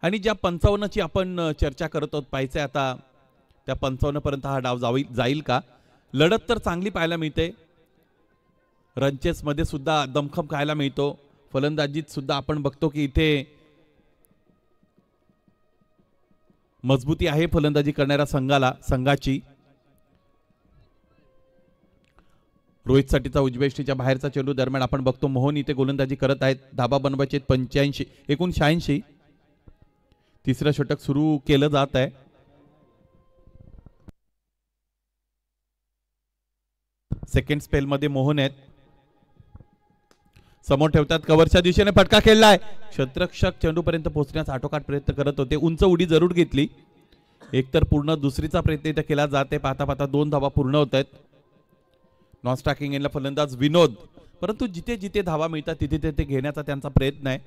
आणि ज्या 55ची आपण चर्चा करत आहोत, पाहायचं आता त्या 55 पर्यंत हा डाव जाईल का. लढत तर चांगली पाहायला मिळते. रनचेस मध्ये सुद्धा दमखम खायला मिळतो. फलंदाजीत सुद्धा आपण बघतो की इथे मजबूती आहे फलंदाजी करणाऱ्या संघाची. रोहितसाठीचा उजव्या यष्टीच्या बाहेरचा चेंडू दरम्यान आपण बघतो मोहन इथे गोलंदाजी करत आहेत. धाबा बनवायचे 85 एकूण 86. तिसरं षटक सुरू केलं जात आहे. सेकंड स्पेल मध्ये मोहन आहेत. समोर ठेवतात. कव्हरच्या दिशेने फटका खेळलाय. क्षेत्ररक्षक चेंडू पर्यंत पोहोचण्याचा आटोकाट प्रयत्न करत होते. उंच उडी जरूर घेतली. एकतर पूर्ण दुसरीचा प्रयत्न इथे केला जाते. पाहता पाहता 2 धावा पूर्ण होत आहेत. नॉन स्ट्रायकिंग एंडला फलंदाज विनोद, परंतु जिथे जिथे धावा मिळतात तिथे तिथे घेण्याचा त्यांचा प्रयत्न आहे.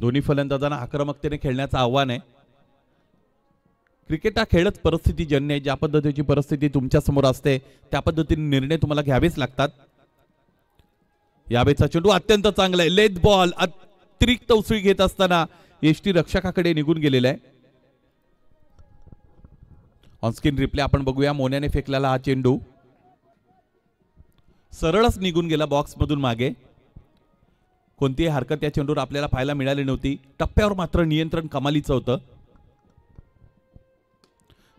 दोन्ही फलंदाजांना आक्रमकतेने खेळण्याचं आव्हान आहे. क्रिकेट हा खेळच परिस्थितीजन्य आहे. ज्या पद्धतीची परिस्थिती तुमच्या समोर असते त्या पद्धतीने निर्णय तुम्हाला घ्यावेच लागतात. यावेळेचा चेंडू अत्यंत चांगला आहे. लेथ बॉल अतिरिक्त उसळी घेत असताना यष्टी रक्षकाकडे निघून गेलेला आहे. ऑनस्क्रीन रिप्ले आपण बघूया. मोन्याने फेकलेला हा चेंडू सरळच निघून गेला बॉक्स मधून मागे. कोणतीही हरकत या चेंडूवर आपल्याला पाहायला मिळाली नव्हती. टप्प्यावर मात्र नियंत्रण कमालीचं होतं.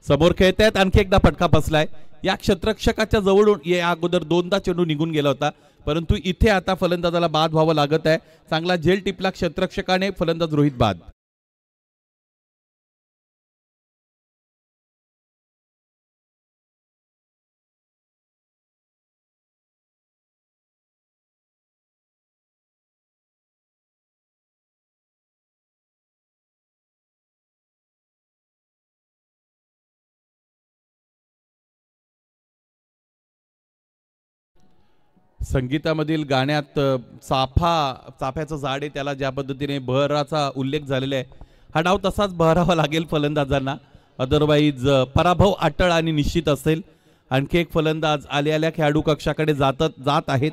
समोर खेळतायत. आणखी एकदा फटका बसलाय. या क्षेत्ररक्षकाच्या जवळून या अगोदर दोनदा चेंडू निघून गेला होता, परंतु इथे आता फलंदाजाला बाद व्हावं लागत आहे. चांगला झेल टिपला क्षेत्ररक्षकाने. फलंदाज रोहित बाद. संगीतामधील गाण्यात चाफ्याचं झाड आहे त्याला ज्या पद्धतीने बहराचा उल्लेख झालेला आहे, हा डाव तसाच बहरावा लागेल फलंदाजांना. अदरवाईज पराभव अटळ आणि निश्चित असेल. आणखी एक फलंदाज आल्या खेळाडू कक्षाकडे जात आहेत.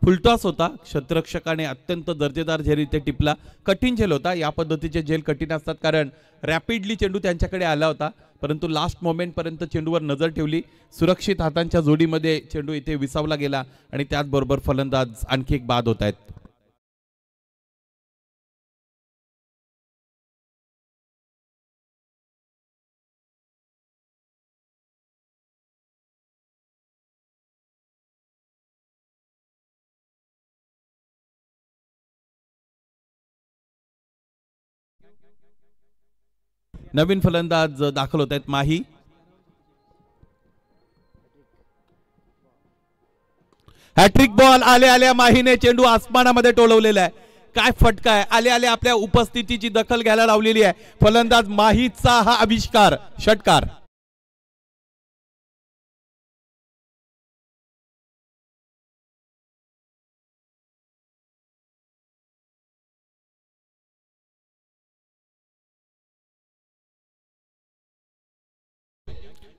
फुलटॉस होता. क्षेत्ररक्षकाने अत्यंत दर्जेदार झेल इथे टिपला. कठीण झेल होता. या पद्धतीचे झेल कठीण असतात कारण रॅपिडली चेंडू त्यांच्याकडे आला होता, परंतु लास्ट मोमेंट पर्यंत चेंडूवर नजर ठेवली. सुरक्षित हातांच्या जोडीमध्ये चेंडू इथे विसावला गेला आणि त्याचबरोबर फलंदाज आणखी एक बाद होत आहेत. नवीन फलंदाज दाखल होत आहेत. माही हॅट्रिक बॉल. आल्या माहीने चेंडू आसमानामध्ये टोलवलेला आहे. काय फटका आहे. आल्या आपल्या उपस्थितीची दखल घ्यायला लावलेली आहे. फलंदाज माहीचा हा आविष्कार षटकार.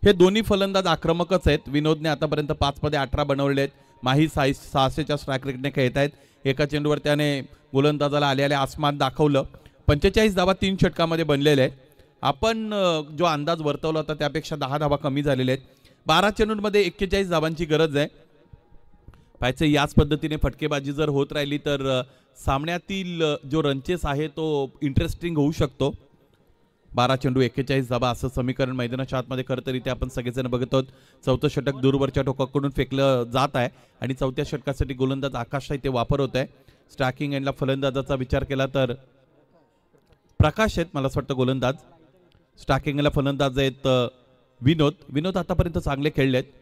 हे दोन्ही फलंदाज आक्रमकच आहेत. विनोदने आतापर्यंत 5 मध्ये 18 बनवले आहेत. माही 600च्या स्ट्राईक रेटने खेळत आहेत. एका चेंडूवर त्याने गोलंदाजाला आल्या आसमान दाखवलं. 45 धावा 3 षटकामध्ये बनलेले आहेत. आपण जो अंदाज वर्तवला होता त्यापेक्षा 10 धावा कमी झालेल्या आहेत. 12 चेंडूंमध्ये 41 धावांची गरज आहे. पाहायचं याच पद्धतीने फटकेबाजी जर होत राहिली तर सामन्यातील जो रनचेस आहे तो इंटरेस्टिंग होऊ शकतो. 12 चेंडू 41 धावा असं समीकरण मैदानाच्या आतमध्ये खरं तर इथे आपण सगळेजण बघत आहोत. चौथं षटक दूरवरच्या टोकाकडून फेकलं जात आहे आणि चौथ्या षटकासाठी गोलंदाज आकाशचा इथे वापर होत आहे. स्ट्रायकिंग एंडला फलंदाजाचा विचार केला तर प्रकाश आहेत मला असं वाटतं गोलंदाज. स्ट्रायकिंग एंडला फलंदाज आहेत विनोद आतापर्यंत चांगले खेळले आहेत.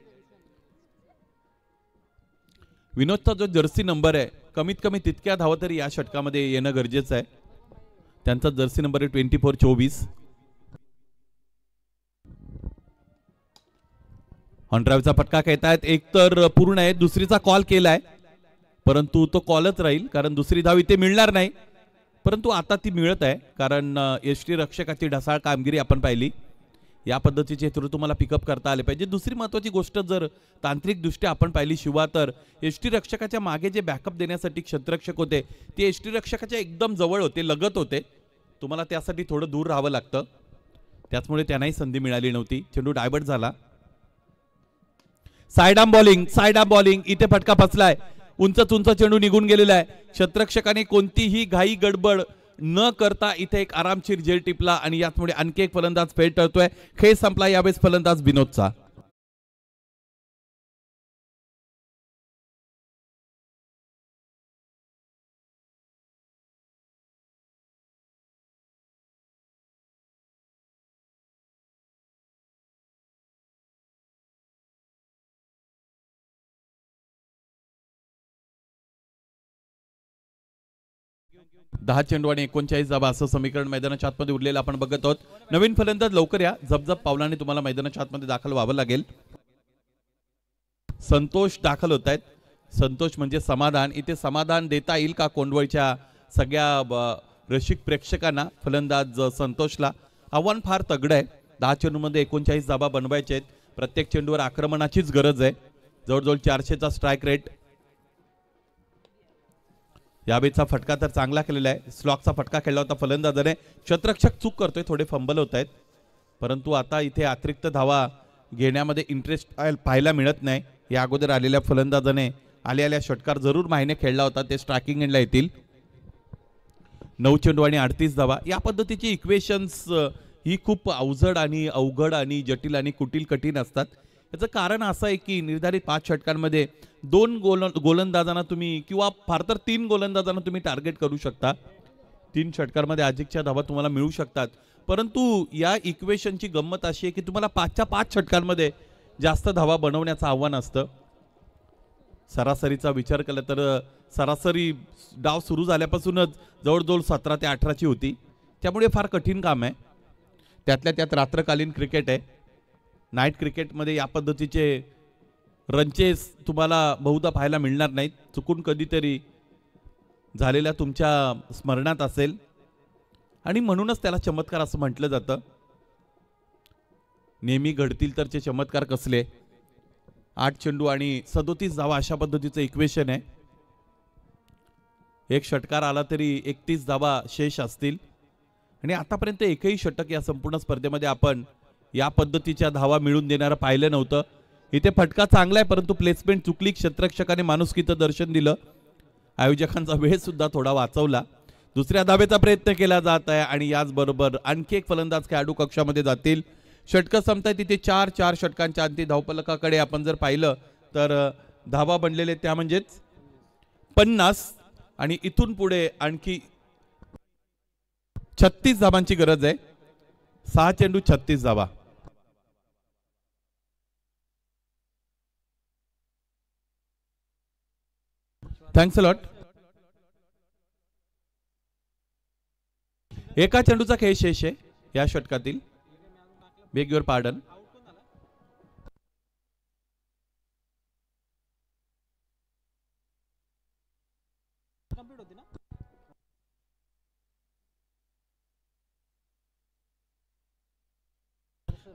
विनोदचा जो जर्सी नंबर आहे कमीत कमी तितक्या धावा तरी या षटकामध्ये येणं गरजेचं आहे. त्यांचा जर्सी नंबर आहे 24-24. ऑन ड्राईव्हचा फटका खेळतायत. एक तर पूर्ण आहे, दुसरीचा कॉल केलाय परंतु तो कॉलच राहील कारण दुसरी धाव इथे मिळणार नाही. परंतु आता ती मिळत आहे कारण यष्टी रक्षकाची ढसाळ कामगिरी आपण पाहिली. या पद्धतीचे थ्रू तुम्हाला पिकअप करता आले पाहिजे. दुसरी महत्त्वाची गोष्ट जर तांत्रिकदृष्ट्या आपण पाहिली शिवा तर यष्टी रक्षकाच्या मागे जे बॅकअप देण्यासाठी क्षेत्ररक्षक होते ते यष्टी रक्षकाच्या एकदम जवळ होते, लगत होते. तुम्हाला त्यासाठी थोडं दूर राहावं लागतं. त्याचमुळे त्यांनाही संधी मिळाली नव्हती. चेंडू डायवर्ट झाला. साइड आर्म बॉलिंग इथे फटका फसलाय. उंच चेंडू निघून गेलेला आहे. क्षेत्ररक्षकाने कोणतीही घाई गडबड न करता इथे एक आरामशीर झेल टिपला आणि याचमुळे आणखी एक फलंदाज फेल ठरतोय. खेळ संपला. यावेळेस फलंदाज विनोदचा. दहा चेंडू आणि 39 धावा असं समीकरण मैदानाच्या आतमध्ये उरलेलं आपण बघत आहोत. नवीन फलंदाज लवकर या. झपझप पावलाने तुम्हाला मैदानाच्या आतमध्ये दाखल व्हावं लागेल. संतोष दाखल होत आहेत. संतोष म्हणजे समाधान. इथे समाधान देता येईल का कोंडवळच्या सगळ्या रसिक प्रेक्षकांना फलंदाज संतोषला आव्हान फार तगडं आहे. 10 चेंडूमध्ये 39 धाबा बनवायचे आहेत. प्रत्येक चेंडूवर आक्रमणाचीच गरज आहे. जवळजवळ 400चा स्ट्राईक रेट. यावेळीचा फटका तर चांगला केलेला आहे. स्लॉकचा फटका खेळला होता फलंदाजाने. क्षेत्ररक्षक चूक करतोय, थोडे फंबल होत आहेत, परंतु आता इथे अतिरिक्त धावा घेण्यामध्ये इंटरेस्ट पाहायला मिळत नाही. या अगोदर आलेल्या फलंदाजाने आलेल्या षटकार जरूर माहिने खेळला होता, ते स्ट्रायकिंग एंडला येतील. 9 चेंडू आणि 38 धावा. या पद्धतीची इक्वेशन्स ही खूप अवजड आणि अवघड आणि जटिल आणि कुटील कठीण असतात. याचं कारण असं आहे की निर्धारित 5 षटकांमध्ये 2 गोलंदाजांना तुम्ही किंवा फार तर 3 गोलंदाजांना तुम्ही टार्गेट करू शकता. 3 षटकांमध्ये अधिकच्या धावा तुम्हाला मिळू शकतात. परंतु या इक्वेशनची गंमत अशी आहे की तुम्हाला 5च्या 5 षटकांमध्ये जास्त धावा बनवण्याचं आव्हान असतं. सरासरीचा विचार केला तर सरासरी डाव सुरू झाल्यापासूनच जवळजवळ 17 ते 18ची होती. त्यामुळे फार कठीण काम आहे. त्यातल्या त्यात रात्रकालीन क्रिकेट आहे. नाईट क्रिकेटमध्ये या पद्धतीचे रनचेस तुम्हाला बहुधा पाहायला मिळणार नाहीत. चुकून कधीतरी झालेल्या तुमच्या स्मरणात असेल आणि म्हणूनच त्याला चमत्कार असं म्हटलं जातं. नेहमी घडतील तर ते चमत्कार कसले. 8 चेंडू आणि 37 धावा अशा पद्धतीचं इक्वेशन आहे. एक षटकार आला तरी 31 धावा शेष असतील आणि आतापर्यंत एकही षटक या संपूर्ण स्पर्धेमध्ये आपण या पद्धतीच्या धावा मिळून देणारं पाहिलं नव्हतं. इथे फटका चांगला आहे, परंतु प्लेसमेंट चुकली. क्षेत्ररक्षकाने माणुसकीचं दर्शन दिलं. आयोजकांचा वेळ सुद्धा थोडा वाचवला. दुसऱ्या धावेचा प्रयत्न केला जात आहे आणि याचबरोबर आणखी एक फलंदाज खेळाडू कक्षामध्ये जातील. षटकं संपताय तिथे 4 षटकांच्या अंती धावफलकाकडे आपण जर पाहिलं तर धावा बनलेले त्या म्हणजेच 50 आणि इथून पुढे आणखी 36 धावांची गरज आहे. 6 चेंडू 36 धावा. Thanks a lot. एका चेंडूचा खेळ शेष आहे या षटकातील. Beg your pardon.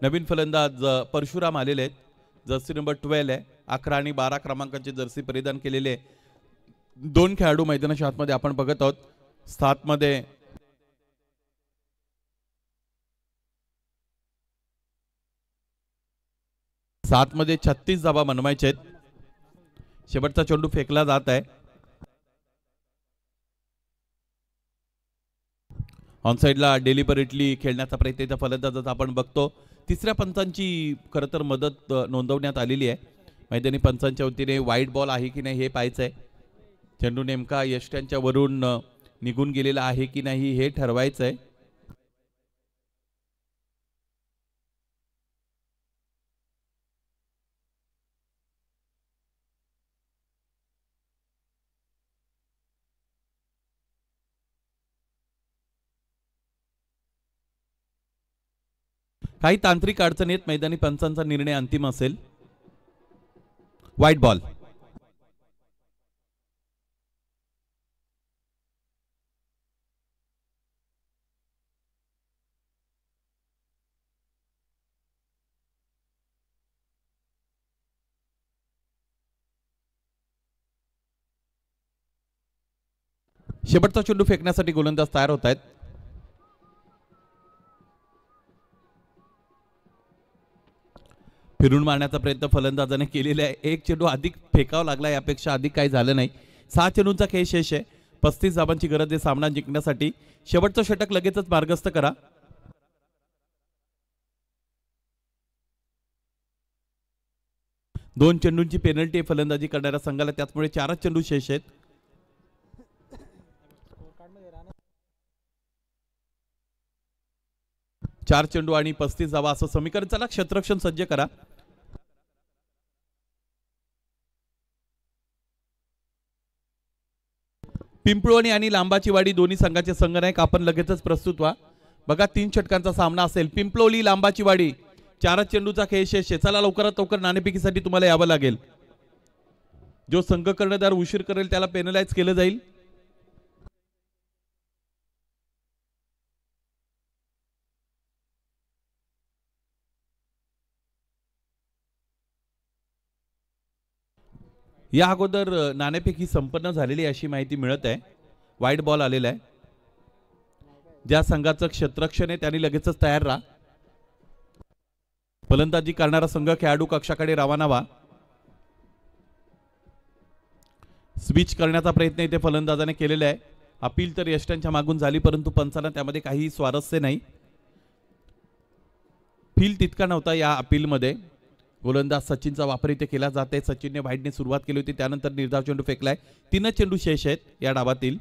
नवीन फलंदाज परशुराम आलेले आहेत. जर्सी नंबर 12 आहे. 11 आणि 12 क्रमांकाची जर्सी परिधान केलेले 2 खेळाडू मैदानाच्या आतमध्ये आपण बघत आहोत. 7 मध्ये सात मध्ये 36 धावा बनवायचे आहेत. शेवटचा चेंडू फेकला जात आहे. ऑन साइडला डेलिबरेटली खेळण्याचा प्रयत्न त्या फलंदाजाचा आपण बघतो. तिसऱ्या पंचांची खरं तर मदत नोंदवण्यात आलेली आहे. मैदानी पंचांच्या वतीने वाईट बॉल आहे की नाही हे पाहायचं आहे. चेंडू नेमका यष्ट्यांच्या वरून निघून गेलेला आहे की नाही हे ठरवायचं आहे. काही तांत्रिक अडचणीत मैदानी पंचांचा निर्णय अंतिम असेल. White ball. शेवटचा चेंडू फेकण्यासाठी गोलंदाज तयार होत आहेत. फिरून मारण्याचा प्रयत्न फलंदाजाने केलेला आहे. एक चेंडू अधिक फेकावा लागला, यापेक्षा अधिक काही झालं नाही. 6 चेंडूंचा खेळ शेष आहे. 35 धावांची गरज आहे सामना जिंकण्यासाठी. शेवटचं षटक लगेचच मार्गस्थ करा. दोन चेंडूंची पेनल्टी फलंदाजी करणाऱ्या संघाला, त्याचमुळे 4च चेंडू शेष आहेत. चार चेंडू आणि 35 धावा असं समीकरण. चला क्षेत्ररक्षण सज्ज करा. पिंपळवणी आणि लांबाची वाडी दोन्ही संघाचे संघनायक आपण लगेचच प्रस्तुत व्हा. बघा 3 षटकांचा सामना असेल. पिंपळवली लांबाची वाडी. 4 चेंडूचा खेळ शेष आहे. चला लवकरात लवकर नाणेफेकीसाठी तुम्हाला यावं लागेल. जो संघ कर्णधार उशीर करेल त्याला पेनलाइज केलं जाईल. या अगोदर नाणेफेकी संपन्न झालेली अशी माहिती मिळत आहे. वाईट बॉल आलेला आहे. ज्या संघाचं क्षेत्ररक्षण आहे त्यांनी लगेचच तयार राहा. फलंदाजी करणारा संघ खेळाडू कक्षाकडे रवाना व्हा. स्विच करण्याचा प्रयत्न इथे फलंदाजाने केलेला आहे. अपील तर यष्टांच्या मागून झाली परंतु पंचांना त्यामध्ये काही स्वारस्य नाही. फील तितका नव्हता या अपीलमध्ये. गोलंदाज सचिनचा वापर इथे केला जात आहे. सचिनने वाईडने सुरुवात केली होती त्यानंतर निर्धाव चेंडू फेकलाय. 3 चेंडू शेष आहेत या डावातील.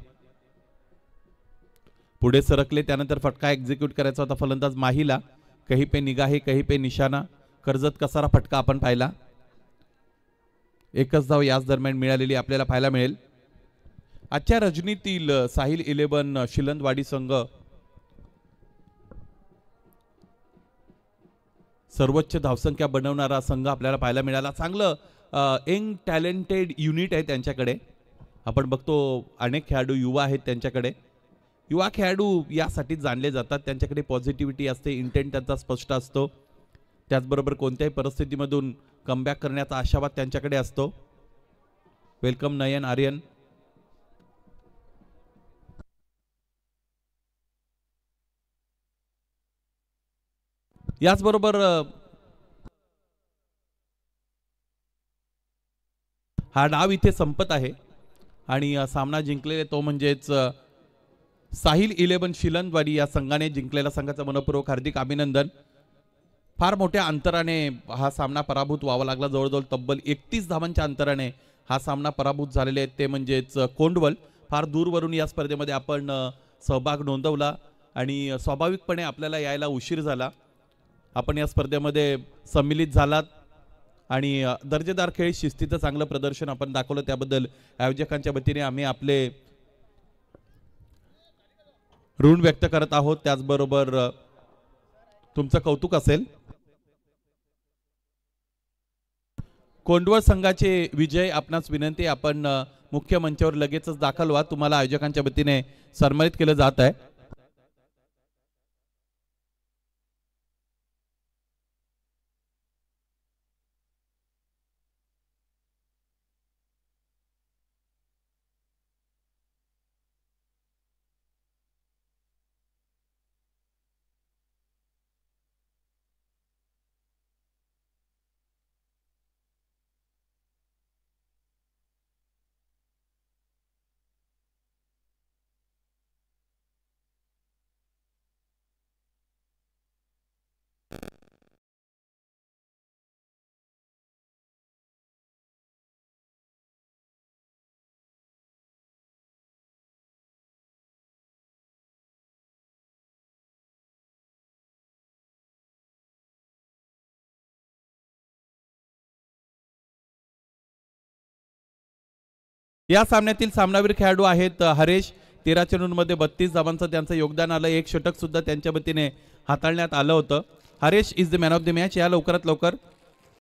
पुढे सरकले त्यानंतर फटका एक्झिक्यूट करायचा होता फलंदाज माहीला. कहीं पे निगाहे कहीं पे निशाणा. कर्जत कसारा फटका आपण पाहिला. एकच धाव याच दरम्यान मिळालेली आपल्याला पाहायला मिळेल. आजच्या रजनीतील साहिल 11 शिलंदवाडी संघ सर्वोच्च धावसंख्या बनवणारा संघ आपल्याला पाहायला मिळाला. चांगलं यंग टॅलेंटेड युनिट आहे त्यांच्याकडे. आपण बघतो अनेक खेळाडू युवा आहेत त्यांच्याकडे. युवा खेळाडू यासाठी जाणले जातात. त्यांच्याकडे पॉझिटिव्हिटी असते. इंटेंट त्यांचा स्पष्ट असतो. त्याचबरोबर कोणत्याही परिस्थितीमधून कमबॅक करण्याचा आशावाद त्यांच्याकडे असतो. वेलकम नयन आर्यन. याचबरोबर हा डाव इथे संपत आहे आणि सामना जिंकलेला तो म्हणजेच साहिल 11 शिलंदवाडी या संघाने जिंकलेल्या संघाचं मनपूर्वक हार्दिक अभिनंदन. फार मोठ्या अंतराने हा सामना पराभूत व्हावा लागला. जवळजवळ तब्बल 31 धावांच्या अंतराने हा सामना पराभूत झालेले आहेत ते म्हणजेच कोंडवल. फार दूरवरून या स्पर्धेमध्ये आपण सहभाग नोंदवला आणि स्वाभाविकपणे आपल्याला यायला उशीर झाला. आपण या स्पर्धेमध्ये सम्मिलित झालात आणि दर्जेदार खेळ शिस्तीचं चांगलं प्रदर्शन आपण दाखवलं त्याबद्दल आयोजकांच्या वतीने आम्ही आपले ऋण व्यक्त करत आहोत. त्याचबरोबर तुमचं कौतुक असेल. कोंडवळ संघाचे विजय आपणास विनंती आपण मुख्य मंचावर लगेचच दाखल व्हा. तुम्हाला आयोजकांच्या वतीने सन्मानित केलं जात आहे. या सामन्यातील सामनावीर खेळाडू आहेत हरेश. 13 चेंडूंमध्ये 32 धावांचं त्यांचं योगदान आलं. एक षटक सुद्धा त्यांच्या वतीने हाताळण्यात आलं होतं. Haresh is the man of the match. या लवकरात लवकर